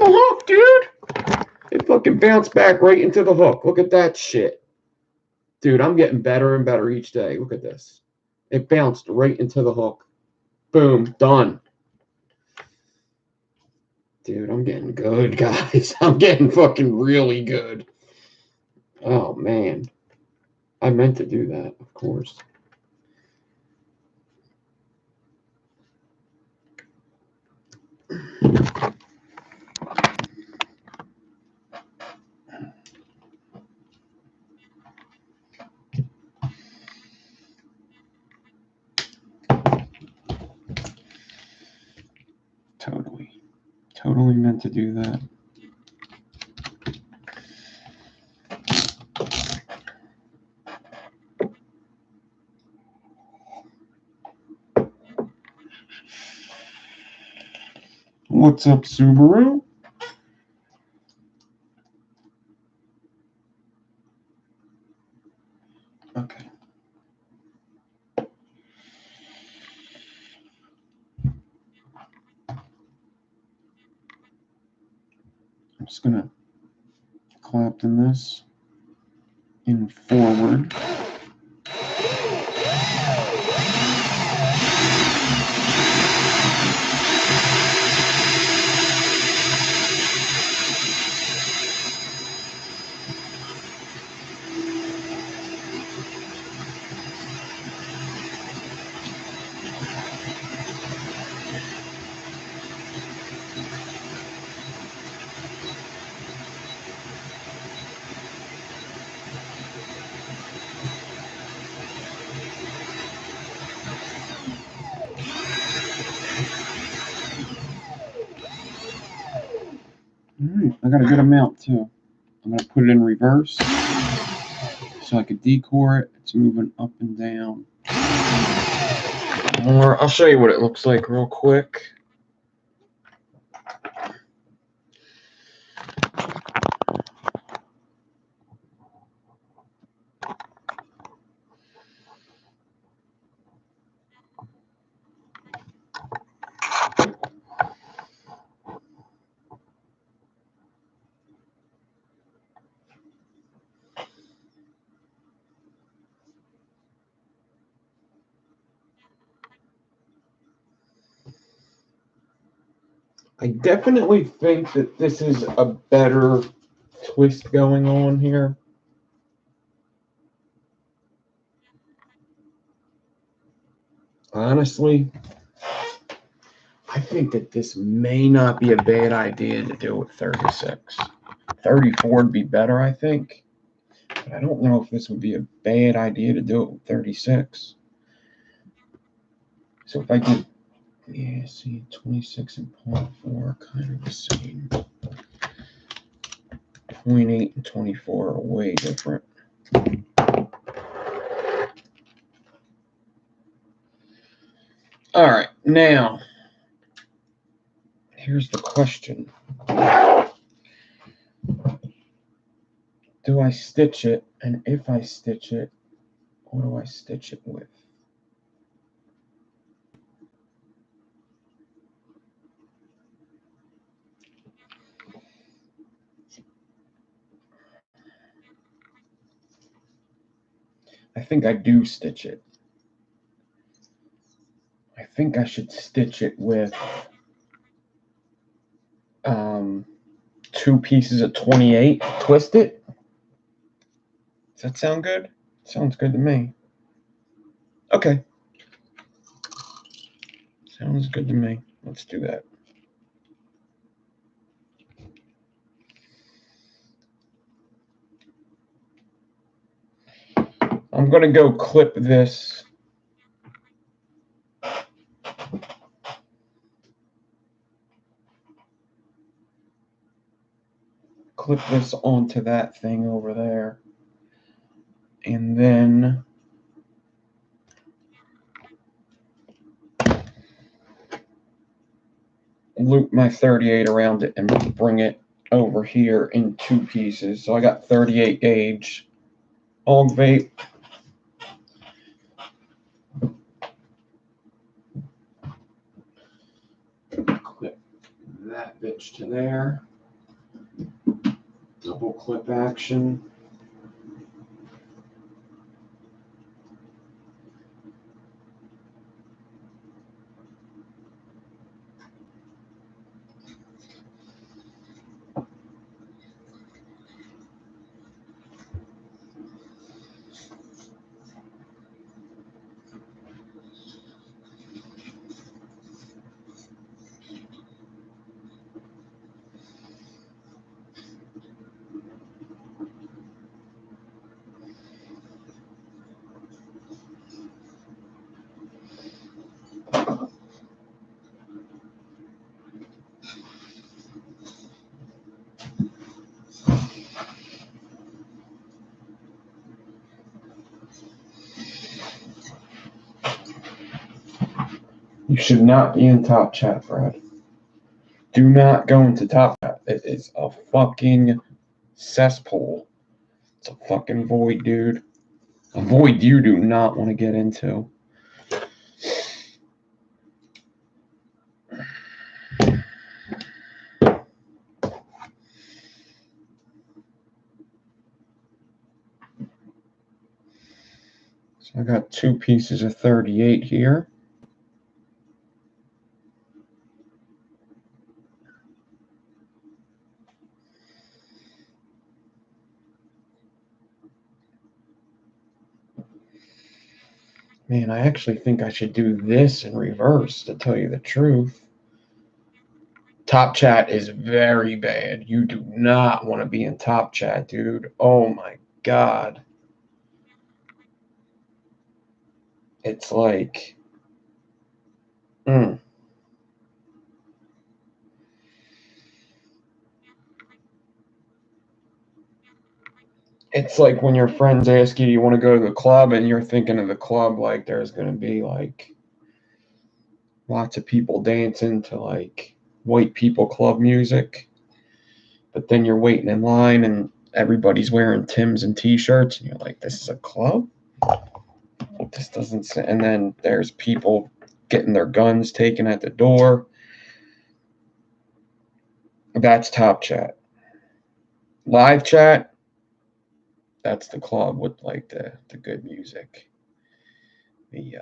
the hook, dude. It fucking bounced back right into the hook. Look at that shit. Dude, I'm getting better and better each day. Look at this. It bounced right into the hook. Boom, done. Dude, I'm getting good, guys. I'm getting fucking really good. Oh, man. I meant to do that, of course. Totally meant to do that. What's up, Subaru? Okay. I'm just gonna Clapton this in forward. Alright, I got a good amount too. I'm gonna put it in reverse so I could decore it. It's moving up and down. More. I'll show you what it looks like real quick. I definitely think that this is a better twist going on here. Honestly, I think that this may not be a bad idea to do with 36. 34 would be better, I think. But I don't know if this would be a bad idea to do it with 36. So if I did, yeah, see, 26 and 0.4 kind of the same. 0.8 and 24 are way different. All right, now, here's the question. Do I stitch it? And if I stitch it, what do I stitch it with? I think I do stitch it. I think I should stitch it with 2 pieces of 28. Twist it. Does that sound good? Sounds good to me. Okay. Sounds good to me. Let's do that. I'm going to go clip this. Clip this onto that thing over there. And then loop my 38 around it and bring it over here in 2 pieces. So I got 38 gauge Hog Vape. Clip that bitch to there. Double clip action. You should not be in Top Chat, Brad. Do not go into Top Chat. It is a fucking cesspool. It's a fucking void, dude. A void you do not want to get into. So I got 2 pieces of 38 here. Man, I actually think I should do this in reverse, to tell you the truth. Top Chat is very bad. You do not want to be in Top Chat, dude. Oh my God. It's like... It's like when your friends ask you want to go to the club, and you're thinking of the club like there's going to be like lots of people dancing to like white people club music. But then you're waiting in line and everybody's wearing Timbs and t-shirts, and you're like, this is a club? This doesn't say. And then there's people getting their guns taken at the door. That's Top Chat. Live Chat, that's the club with like the good music. The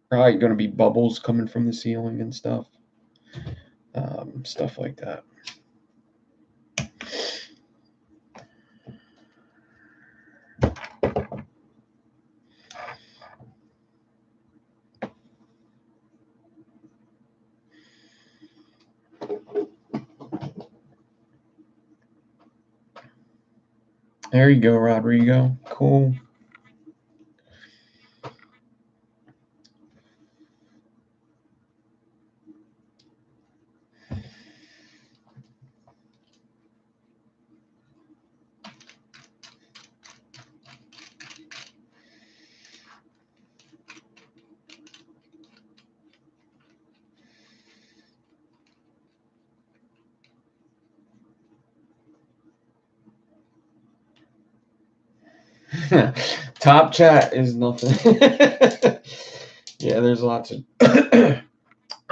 probably going to be bubbles coming from the ceiling and stuff. Stuff like that. There you go, Rodrigo. Cool. Top Chat is nothing. Yeah, there's lots of... I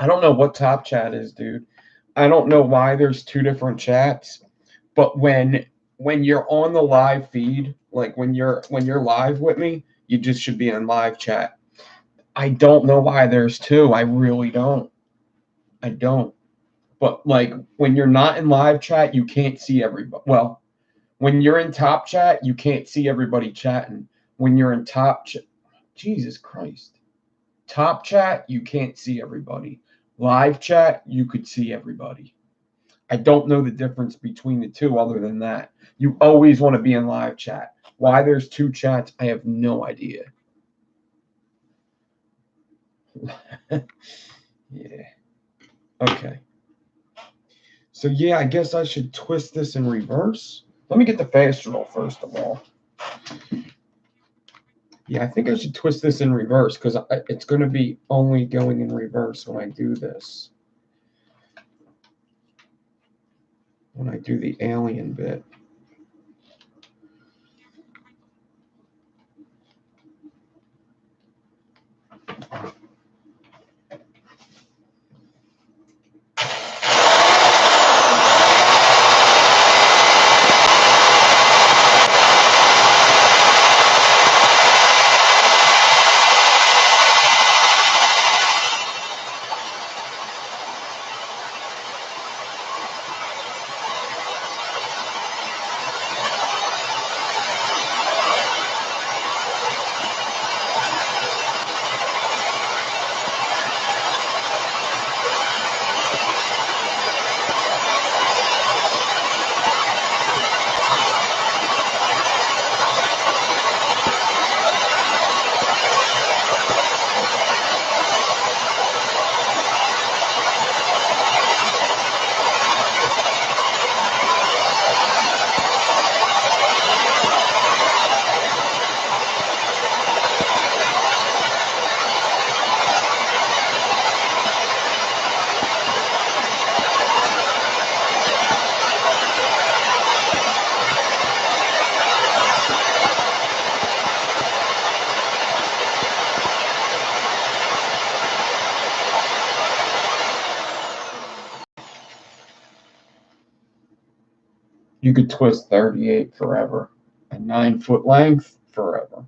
don't know what Top Chat is, dude. I don't know why there's 2 different chats, but when you're on the live feed, like when you're live with me, you just should be in live chat. I don't know why there's 2. I really don't. I don't. But like when you're not in live chat, you can't see everybody. Well, when you're in Top Chat, you can't see everybody chatting. When you're in Top Chat, Jesus Christ. Top Chat, you can't see everybody. Live chat, you could see everybody. I don't know the difference between the 2 other than that. You always want to be in live chat. Why there's 2 chats, I have no idea. Yeah. Okay. So yeah, I guess I should twist this in reverse. Let me get the faster roll first of all. Yeah, I think I should twist this in reverse because it's going to be only going in reverse when I do this. When I do the alien bit. You could twist 38 forever. A 9-foot length forever.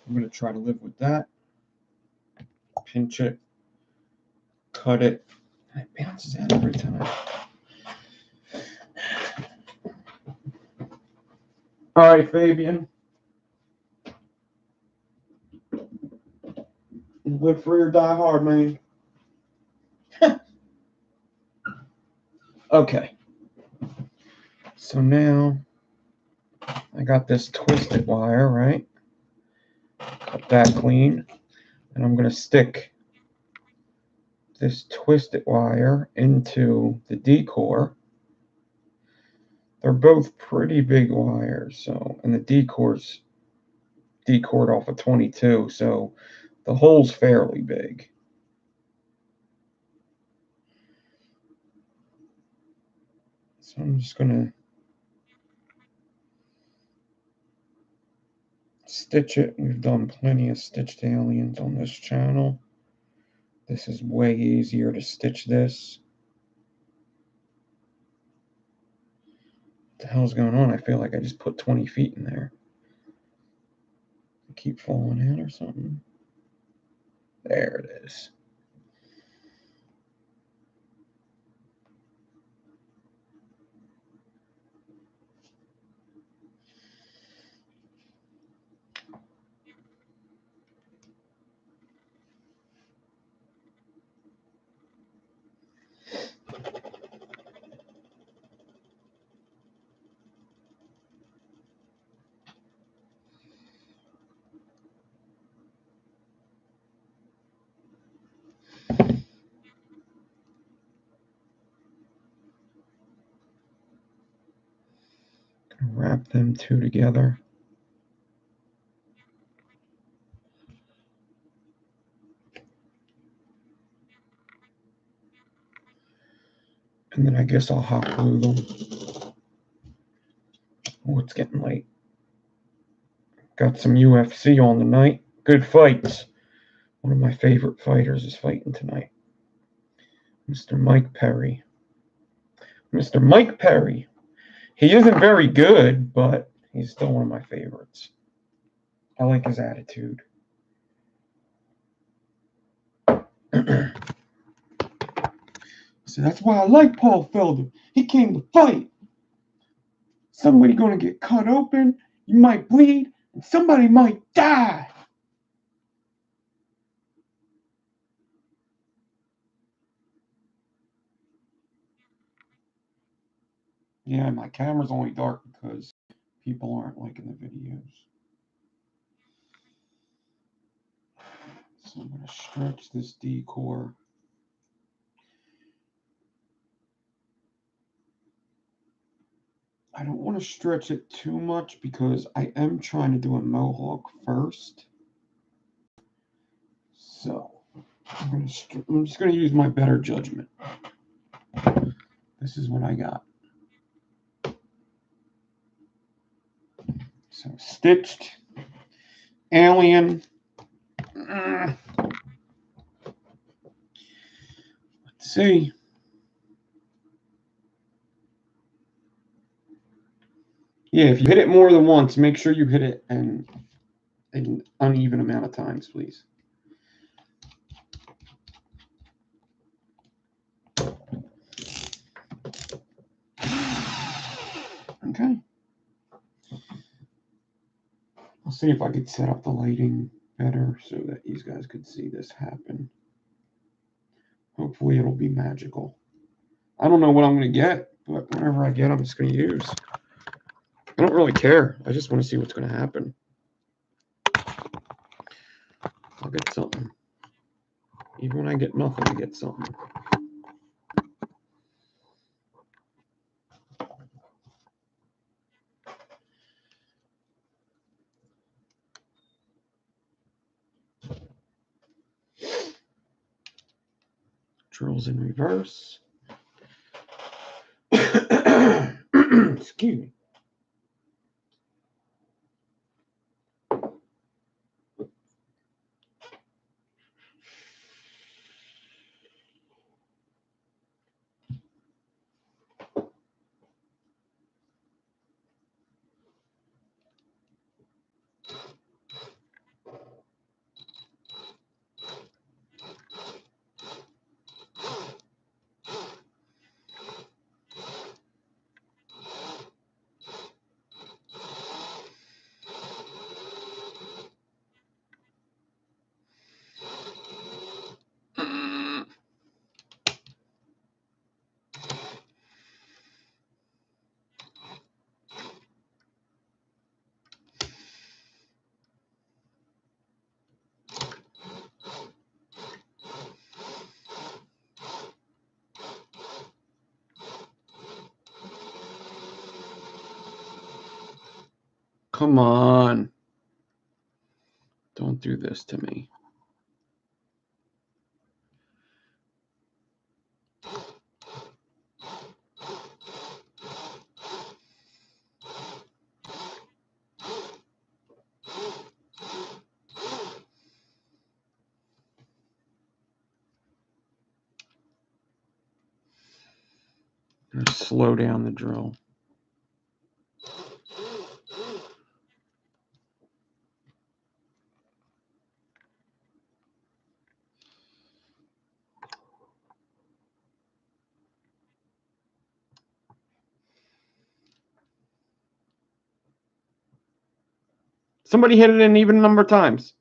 I'm going to try to live with that. Pinch it. Cut it. It bounces out every time. All right, Fabian. Live free or die hard, man. Okay. So now I got this twisted wire, right? Cut that clean. And I'm going to stick this twisted wire into the D-core. They're both pretty big wires, so, and the D-core's D-cored off of 22, so the hole's fairly big. So I'm just gonna stitch it. We've done plenty of stitched aliens on this channel. This is way easier to stitch this. What the hell's going on? I feel like I just put 20 feet in there. I keep falling out or something. There it is. Wrap them two together. And then I guess I'll hot glue them. Oh, it's getting late. Got some UFC on tonight. Good fights. One of my favorite fighters is fighting tonight. Mr. Mike Perry. Mr. Mike Perry. He isn't very good, but he's still one of my favorites. I like his attitude. So that's why I like Paul Felder. He came to fight. Somebody gonna get cut open, you might bleed, and somebody might die. Yeah, my camera's only dark because people aren't liking the videos. So I'm going to stretch this D-core. I don't want to stretch it too much because I am trying to do a mohawk first. So I'm just going to use my better judgment. This is what I got. So stitched alien. Let's see. Yeah, if you hit it more than once, make sure you hit it an uneven amount of times, please. Okay. I'll see if I could set up the lighting better so that these guys could see this happen. Hopefully it'll be magical. I don't know what I'm going to get, but whatever I get, I'm just going to use. I don't really care. I just want to see what's going to happen. I'll get something. Even when I get nothing, I get something. Drills in reverse. Excuse me. come on. Don't do this to me. Slow down the drill. Somebody hit it an even number of times.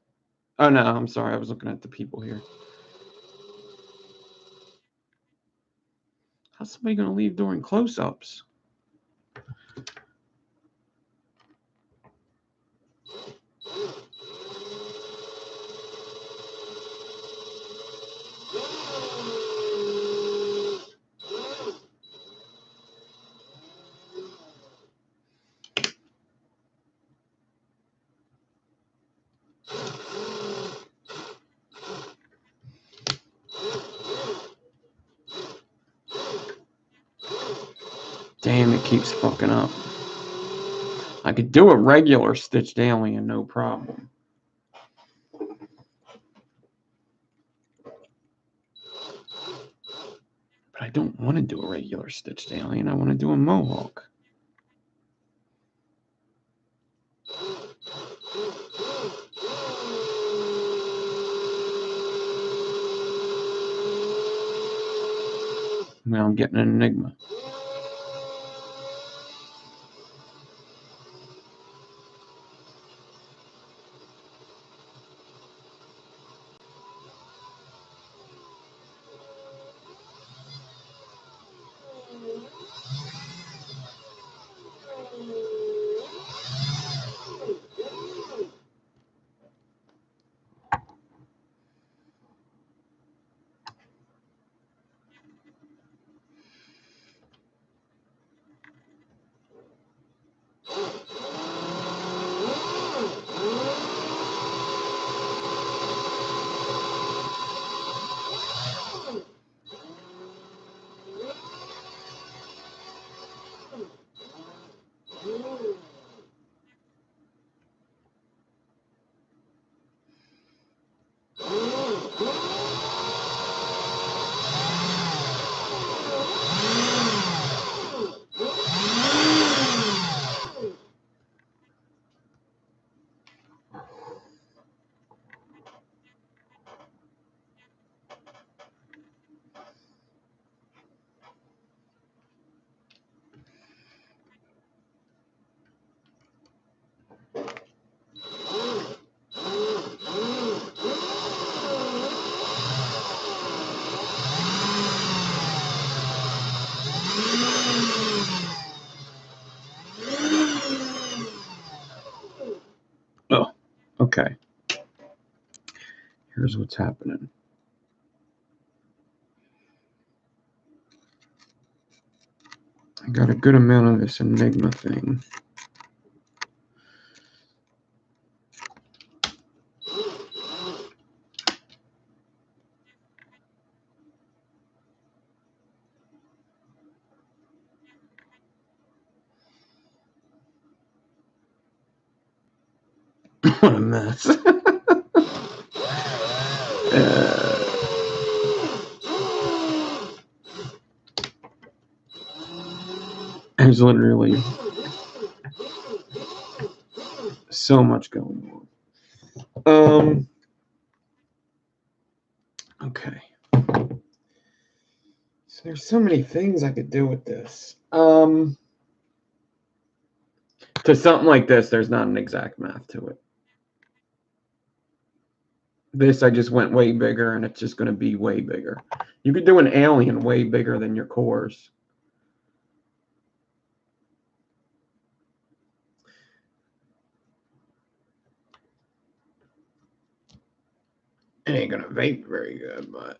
Oh, no, I'm sorry. I was looking at the people here. How's somebody going to leave during close-ups? Damn, it keeps fucking up. I could do a regular stitched alien, no problem. But I don't want to do a regular stitched alien. I want to do a mohawk. Now I'm getting an enigma. Oh, okay. Here's what's happening. I got a good amount of this enigma thing. What a mess. There's literally so much going on. Okay. So there's so many things I could do with this. To something like this, there's not an exact math to it. This, I just went way bigger, and it's just going to be way bigger. You could do an alien way bigger than your cores. It ain't going to vape very good, but...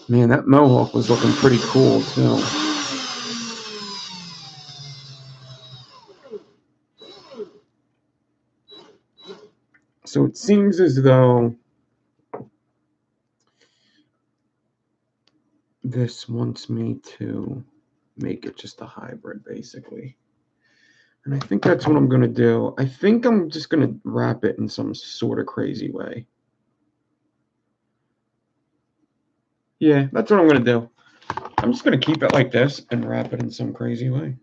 Man, that mohawk was looking pretty cool, too. So it seems as though this wants me to make it just a hybrid, basically. And I think that's what I'm going to do. I think I'm just going to wrap it in some sort of crazy way. Yeah, that's what I'm going to do. I'm just going to keep it like this and wrap it in some crazy way.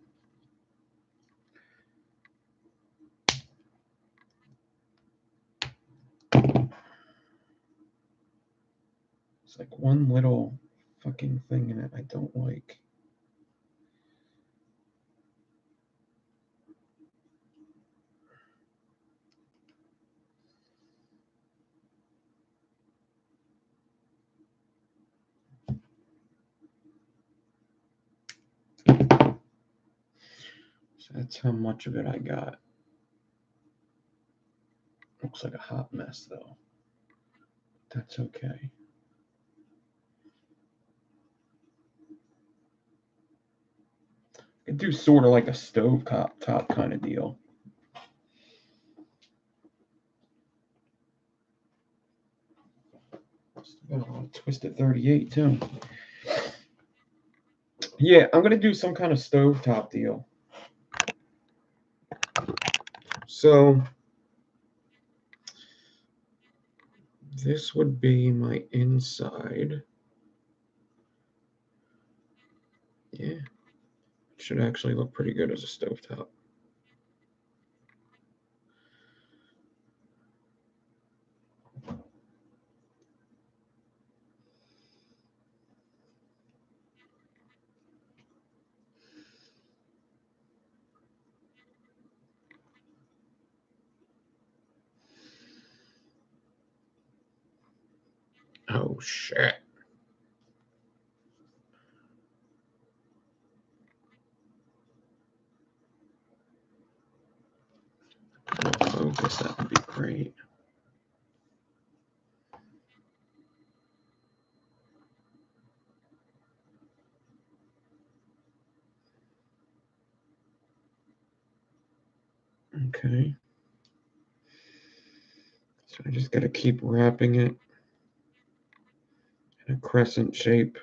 It's like one little fucking thing in it I don't like. So that's how much of it I got. Looks like a hot mess though. That's okay. I could do sort of like a stovetop kind of deal. Oh, Twisted 38 too. Yeah, I'm gonna do some kind of stovetop deal. So this would be my inside. Yeah, should actually look pretty good as a stovetop. Oh shit. Focus, that would be great. Okay. So I just gotta keep wrapping it in a crescent shape.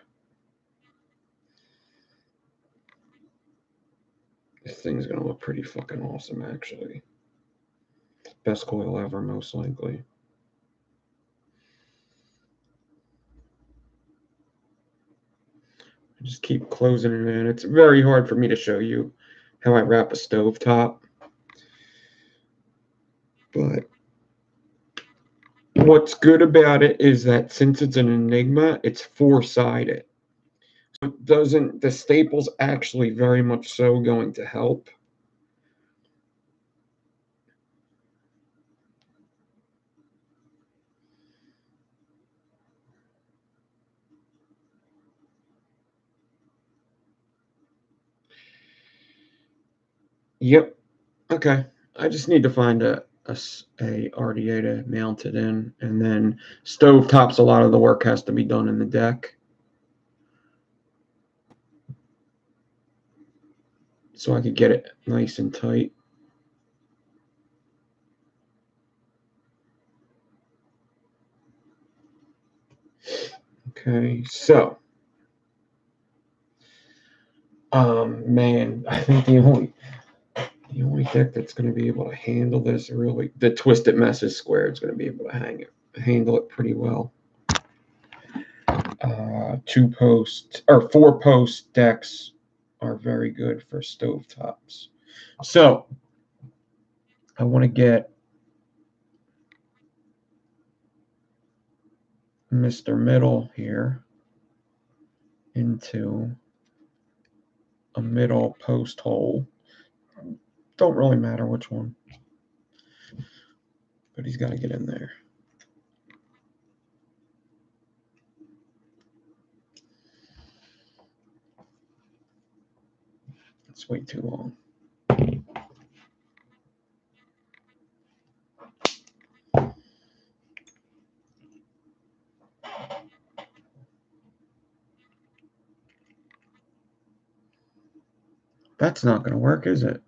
This thing's gonna look pretty fucking awesome, actually. Best coil ever, most likely. I just keep closing it in. It's very hard for me to show you how I wrap a stovetop. But what's good about it is that since it's an Enigma, it's four-sided. So it doesn't, the staple's actually very much so going to help. Yep. Okay. I just need to find a RDA to mount it in, and then stovetops, a lot of the work has to be done in the deck. So I could get it nice and tight. Okay, so man, I think the only deck that's going to be able to handle this really, the Twisted Messes Square is going to be able to handle it pretty well. 2-post or 4-post decks are very good for stovetops. So I want to get Mr. Middle here into a middle post hole. Don't really matter which one, but he's got to get in there. It's way too long. That's not going to work, is it?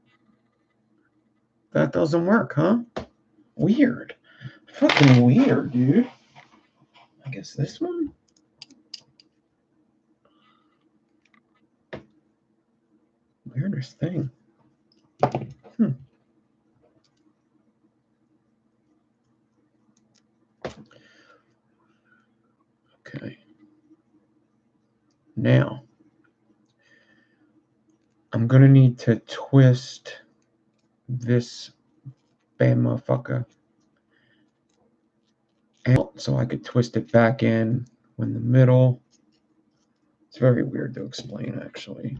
That doesn't work, huh? Weird. fucking weird, dude. I guess this one? Weirdest thing. Okay. Now, I'm going to need to twist this bad motherfucker out so I could twist it back in the middle. It's very weird to explain, actually.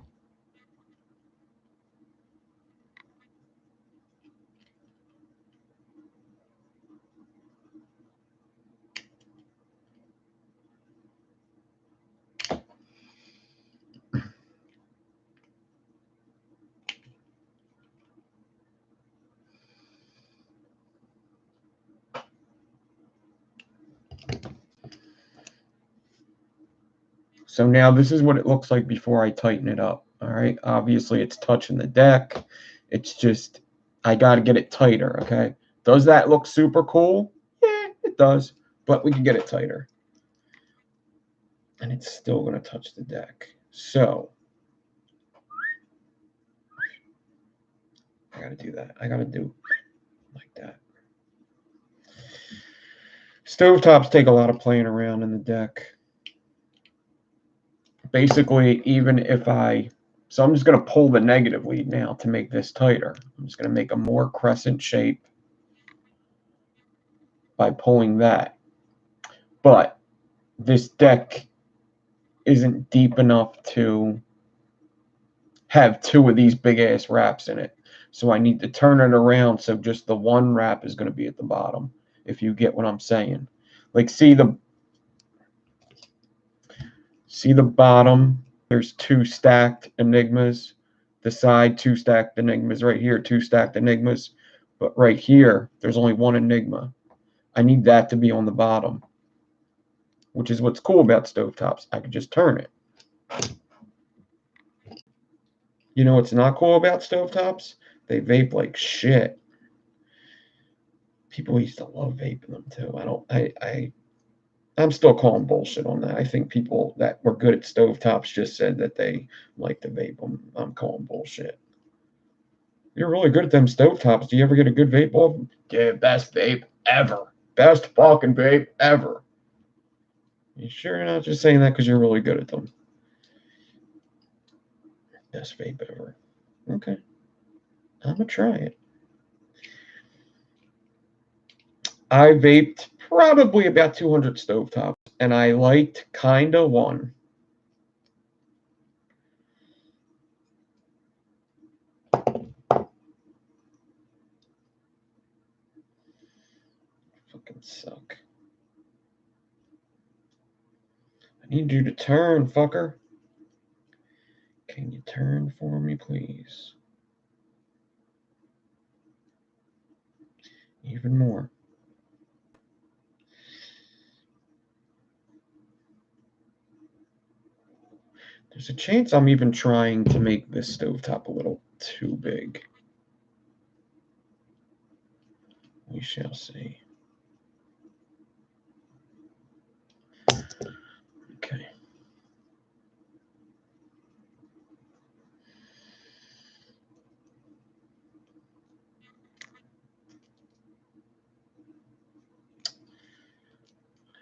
So now this is what it looks like before I tighten it up. All right. Obviously, it's touching the deck. It's just, I got to get it tighter. Okay. Does that look super cool? Yeah, it does. But we can get it tighter. And it's still going to touch the deck. So I got to do that. I got to do like that. Stovetops take a lot of playing around in the deck. Basically, even if so I'm just going to pull the negative lead now to make this tighter. I'm just going to make a more crescent shape by pulling that. But this deck isn't deep enough to have two of these big ass wraps in it. So I need to turn it around so just the one wrap is going to be at the bottom, if you get what I'm saying. Like, see the bottom? There's two stacked enigmas. The side, two stacked enigmas. Right here, two stacked enigmas. But right here, there's only one enigma. I need that to be on the bottom, which is what's cool about stovetops. I can just turn it. You know what's not cool about stovetops? They vape like shit. People used to love vaping them too. I'm still calling bullshit on that. I think people that were good at stovetops just said that they like to vape them. I'm calling bullshit. You're really good at them stovetops. Do you ever get a good vape off them? Dude, best vape ever. Best fucking vape ever. You sure you're not just saying that because you're really good at them? Best vape ever. Okay. I'm going to try it. I vaped probably about 200 stovetops, and I liked kinda one. Fucking suck. I need you to turn, fucker. Can you turn for me, please? Even more. There's a chance I'm even trying to make this stovetop a little too big. We shall see. Okay.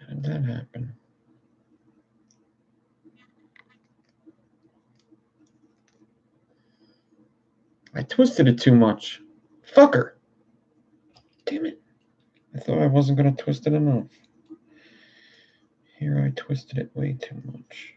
How did that happen? I twisted it too much. Fucker. Damn it. I thought I wasn't going to twist it enough. Here I twisted it way too much.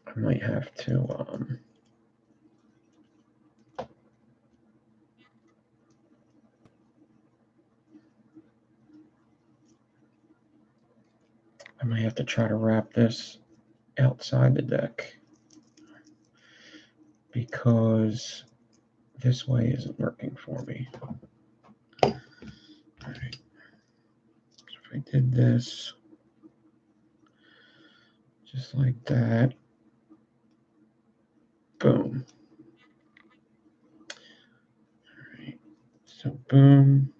I might have to, I might have to try to wrap this outside the deck because this way isn't working for me. All right. So if I did this just like that, boom. All right. So boom.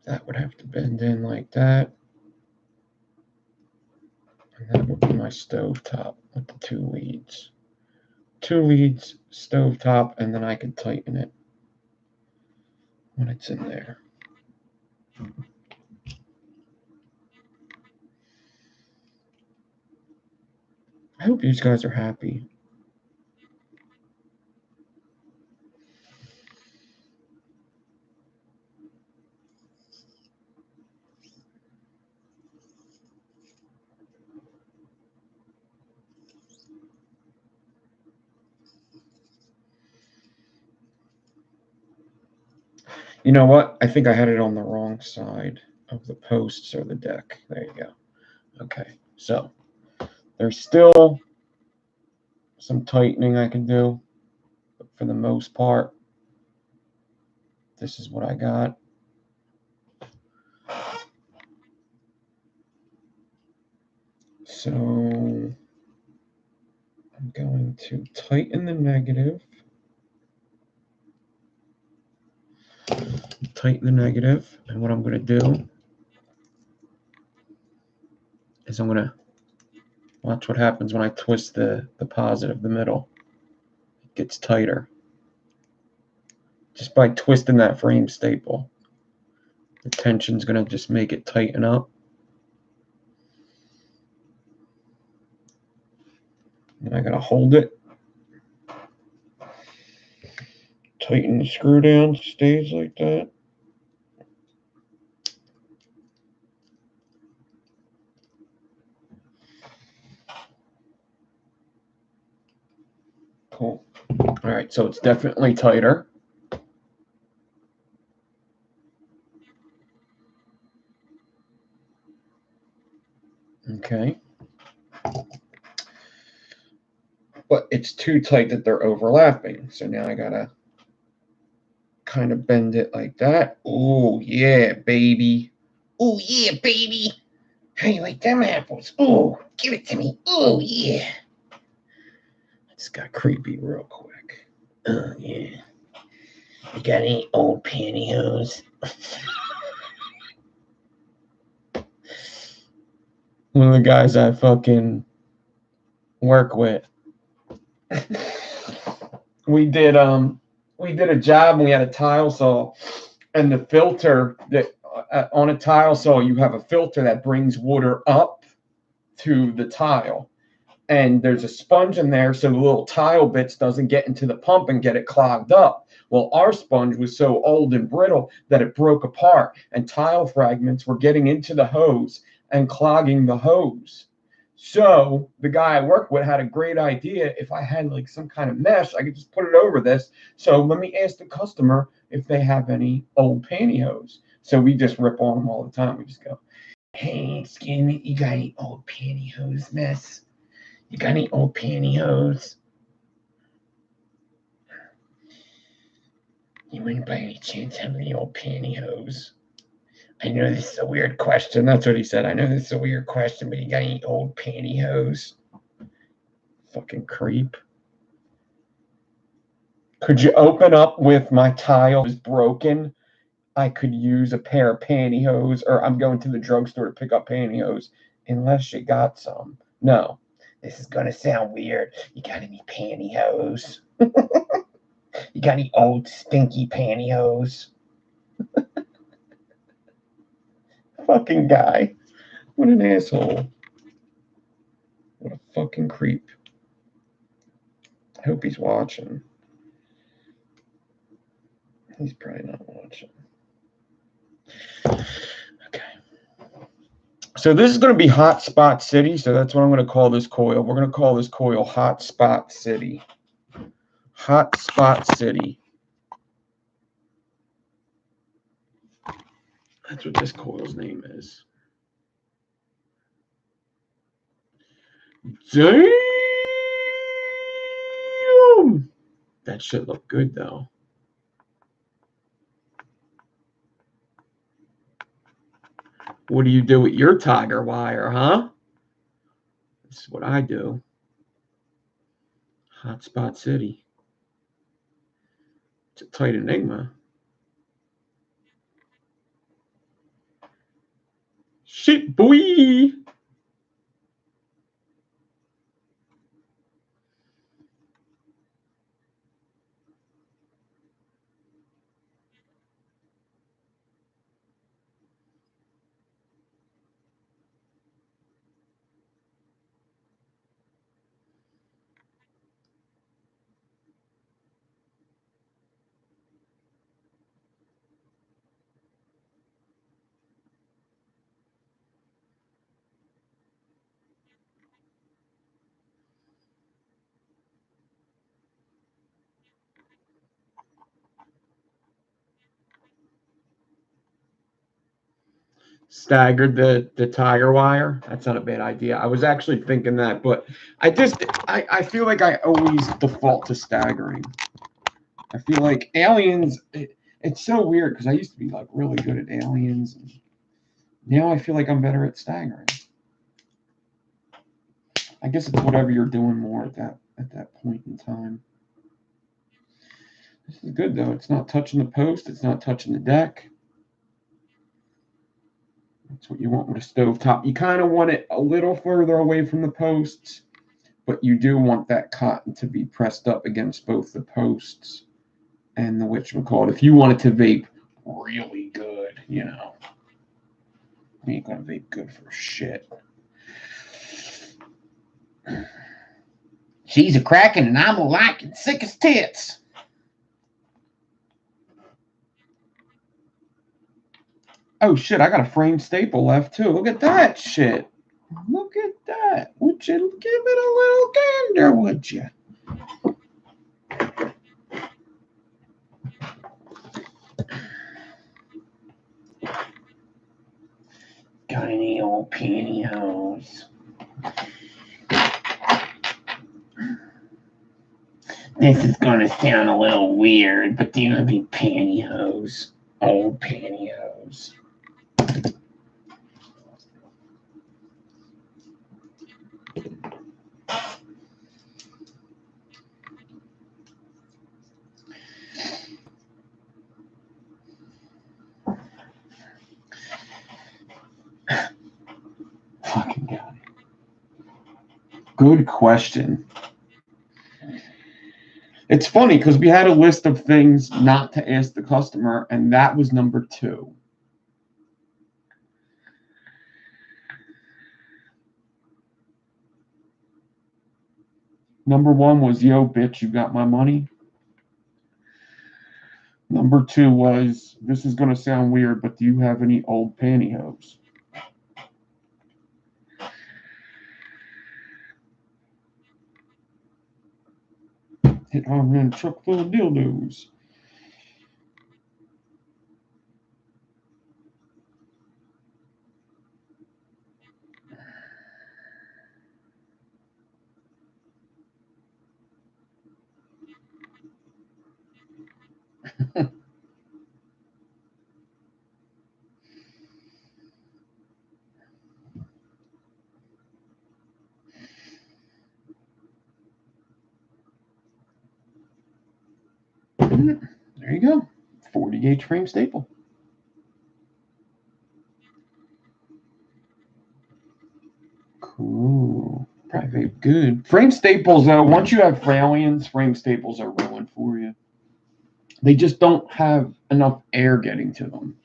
That would have to bend in like that. And that would be my stovetop with the 2 leads. 2 leads, stovetop, and then I could tighten it when it's in there. I hope these guys are happy. You know what? I think I had it on the wrong side of the posts or the deck. There you go. Okay, so there's still some tightening I can do, but for the most part, this is what I got. So I'm going to tighten the negative. Tighten the negative, and what I'm going to do is I'm going to watch what happens when I twist the positive, the middle. It gets tighter. Just by twisting that frame staple. The tension's going to just make it tighten up. And I got to hold it. Tighten the screw down, stays like that. Cool. All right, so it's definitely tighter. Okay. But it's too tight that they're overlapping. So now I gotta kind of bend it like that. Oh, yeah, baby. Oh, yeah, baby. How you like them apples? Oh, give it to me. Oh, yeah. I just got creepy real quick. Oh, yeah. You got any old pantyhose? One of the guys I fucking work with. we did a job and we had a tile saw, and the filter that on a tile saw you have a filter that brings water up to the tile, and there's a sponge in there so the little tile bits doesn't get into the pump and get it clogged up. Well, our sponge was so old and brittle that it broke apart and tile fragments were getting into the hose and clogging the hose. So the guy I work with had a great idea. If I had like some kind of mesh, I could just put it over this. So let me ask the customer if they have any old pantyhose. So we just rip on them all the time. We just go, hey, excuse me, you got any old pantyhose, miss? You got any old pantyhose? You wouldn't by any chance have any old pantyhose? I know this is a weird question. That's what he said. I know this is a weird question, but you got any old pantyhose? Fucking creep. Could you open up with my tile is broken? I could use a pair of pantyhose, or I'm going to the drugstore to pick up pantyhose, unless you got some. No, this is going to sound weird. You got any pantyhose? You got any old stinky pantyhose? Fucking guy. What an asshole. What a fucking creep. I hope he's watching. He's probably not watching. Okay. So this is going to be Hotspot City. So that's what I'm going to call this coil. We're going to call this coil Hotspot City. Hotspot City. That's what this coil's name is. Damn! That should look good, though. What do you do with your tiger wire, huh? This is what I do. Hotspot City. It's a tight enigma. Shit, boy! Staggered the tiger wire. That's not a bad idea. I was actually thinking that, but I feel like I always default to staggering. I feel like aliens. It's so weird because I used to be like really good at aliens, and now I feel like I'm better at staggering. I guess it's whatever you're doing more at that point in time. This is good though. It's not touching the post. It's not touching the deck. That's what you want with a stovetop. You kind of want it a little further away from the posts, but you do want that cotton to be pressed up against both the posts and the whatchamacallit. If you want it to vape really good, you know, you ain't gonna vape good for shit. She's a cracking and I'm a liking sick as tits. Oh shit, I got a frame staple left too. Look at that shit. Look at that. Would you give it a little gander, would you? Got any old pantyhose? This is gonna sound a little weird, but do you have any pantyhose? Old pantyhose. Fucking got it. Good question. It's funny because we had a list of things not to ask the customer, and that was number 2. Number 1 was, yo, bitch, you got my money. Number 2 was, this is going to sound weird, but do you have any old pantyhose? Hit home run truck full of dildos. There you go. 40 gauge frame staple. Cool. Probably good. Frame staples, though, once you have Fralians, frame staples are ruined for you. They just don't have enough air getting to them.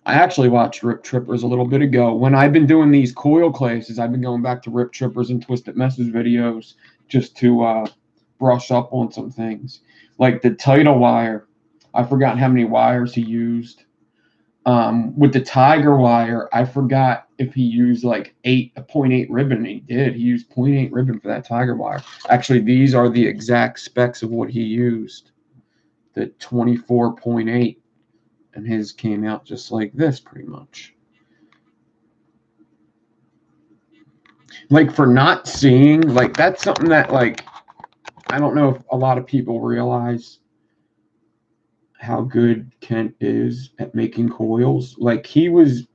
I actually watched Rip Trippers a little bit ago. When I've been doing these coil classes, I've been going back to Rip Trippers and Twisted Messes videos just to brush up on some things. Like the tidal wire. I forgot how many wires he used. With the tiger wire, I forgot if he used like 0.8 ribbon. He did. He used 0.8 ribbon for that tiger wire. Actually, these are the exact specs of what he used. The 24.8. And his came out just like this, pretty much. like for not seeing, like that's something that like I don't know if a lot of people realize how good Kent is at making coils. Like he was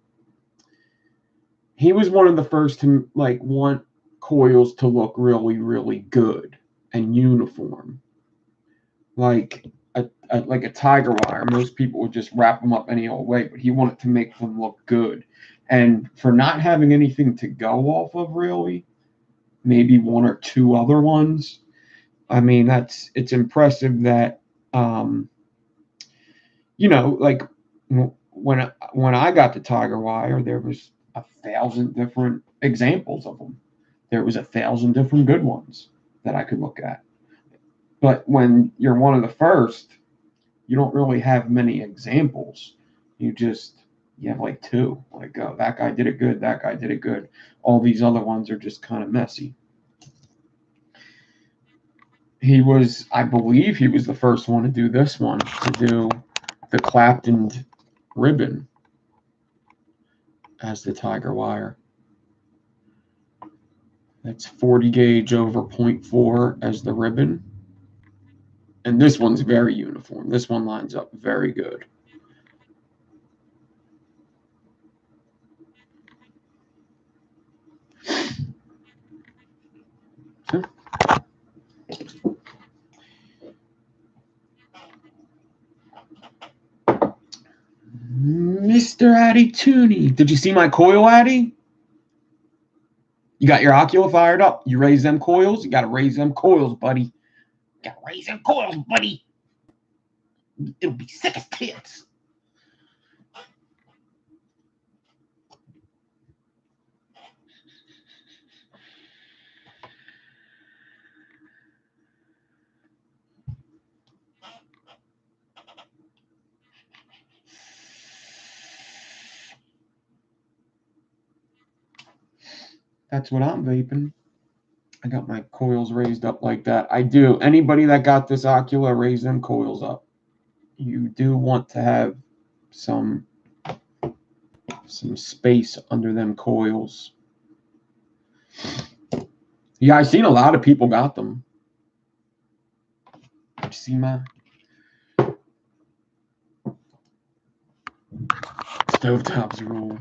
one of the first to like want coils to look really, really good and uniform. Like a tiger wire, most people would just wrap them up any old way, but he wanted to make them look good. And for not having anything to go off of, really, maybe one or two other ones. I mean, it's impressive that, like when I got the tiger wire, there was 1,000 different examples of them. There was 1,000 different good ones that I could look at. But when you're one of the first, you don't really have many examples. You have like two. Like, oh, that guy did it good. That guy did it good. All these other ones are just kind of messy. I believe he was the first one to do this one, to do the Clapton ribbon as the tiger wire. That's 40 gauge over 0.4 as the ribbon. And this one's very uniform. This one lines up very good. Mr. Addy Tooney. Did you see my coil, Addy? You got your Ocula fired up. You raise them coils. You got to raise them coils, buddy. You got to raise them coils, buddy. It'll be sick as tits. That's what I'm vaping. I got my coils raised up like that. I do. Anybody that got this Ocula, raise them coils up. You do want to have some space under them coils. Yeah, I've seen a lot of people got them. You see my stovetops rule.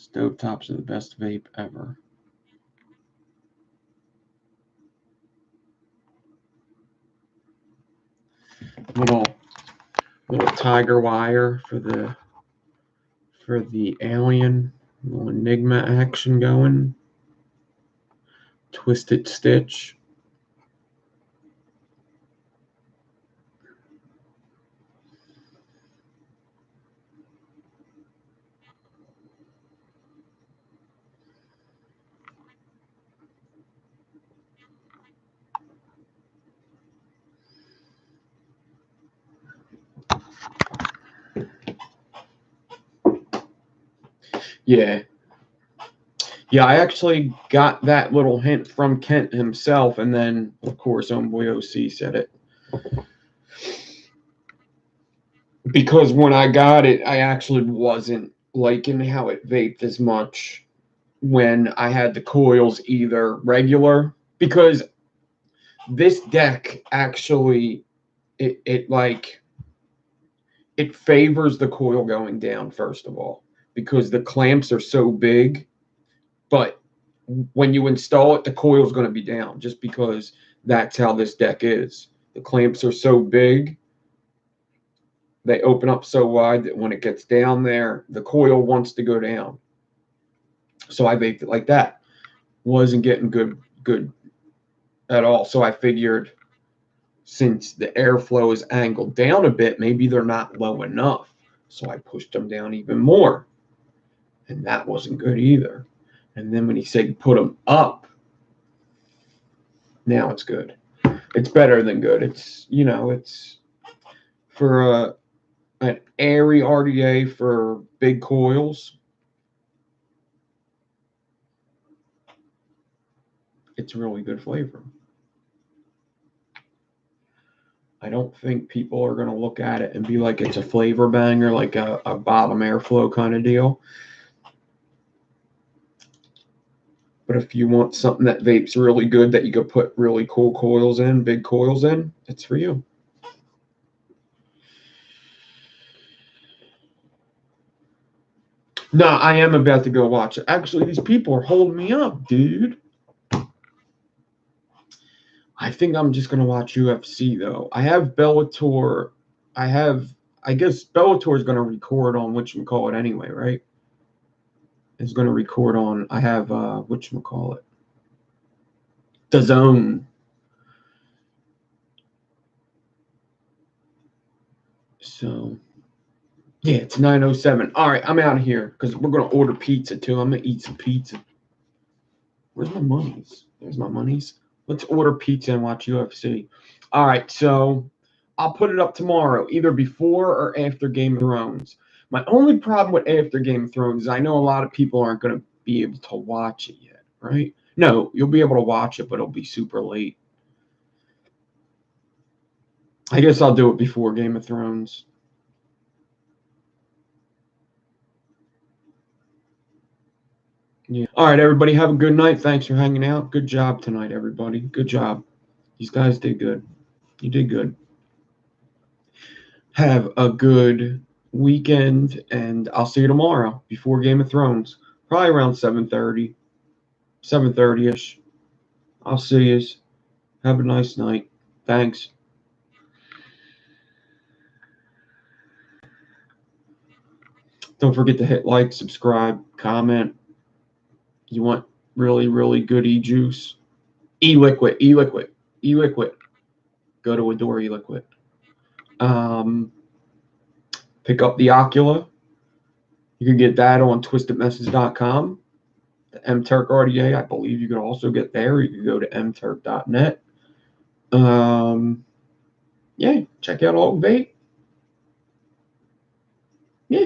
Stovetops are the best vape ever. Little tiger wire for the alien, little Enigma action going. Twisted stitch. Yeah. Yeah, I actually got that little hint from Kent himself, and then, of course, Homeboy OC said it. Because when I got it, I actually wasn't liking how it vaped as much when I had the coils either regular, because this deck actually, it favors the coil going down, first of all, because the clamps are so big. But when you install it, the coil is going to be down, just because that's how this deck is. The clamps are so big, they open up so wide that when it gets down there, the coil wants to go down. So I baked it like that. Wasn't getting good at all. So I figured, since the airflow is angled down a bit, maybe they're not low enough. So I pushed them down even more. And that wasn't good either. And then when he said put them up, now it's good. It's better than good. It's for an airy RDA for big coils. It's really good flavor. I don't think people are going to look at it and be like it's a flavor banger, like a bottom airflow kind of deal. But if you want something that vapes really good that you could put really cool coils in, big coils in, it's for you. No, I am about to go watch it. Actually, these people are holding me up, dude. I think I'm just going to watch UFC, though. I have Bellator. I guess Bellator is going to record on whatchamacallit anyway, right? It's going to record on, I have, whatchamacallit? DAZN. So, yeah, it's 9:07. All right, I'm out of here because we're going to order pizza, too. I'm going to eat some pizza. Where's my monies? There's my monies. Let's order pizza and watch UFC. All right, so I'll put it up tomorrow, either before or after Game of Thrones. My only problem with after Game of Thrones is I know a lot of people aren't going to be able to watch it yet, right? No, you'll be able to watch it, but it'll be super late. I guess I'll do it before Game of Thrones. Yeah. All right, everybody, have a good night. Thanks for hanging out. Good job tonight, everybody. Good job. These guys did good. You did good. Have a good weekend, and I'll see you tomorrow before Game of Thrones. Probably around 7:30, 7:30-ish. I'll see you. Have a nice night. Thanks. Don't forget to hit like, subscribe, comment. You want really, really good e-juice? E-liquid. Go to Adore e-liquid. Pick up the Ocula. You can get that on twistedmessage.com. The MTurk RDA, I believe you could also get there. You can go to mturk.net. Yeah, check out Alt Vape. Yeah.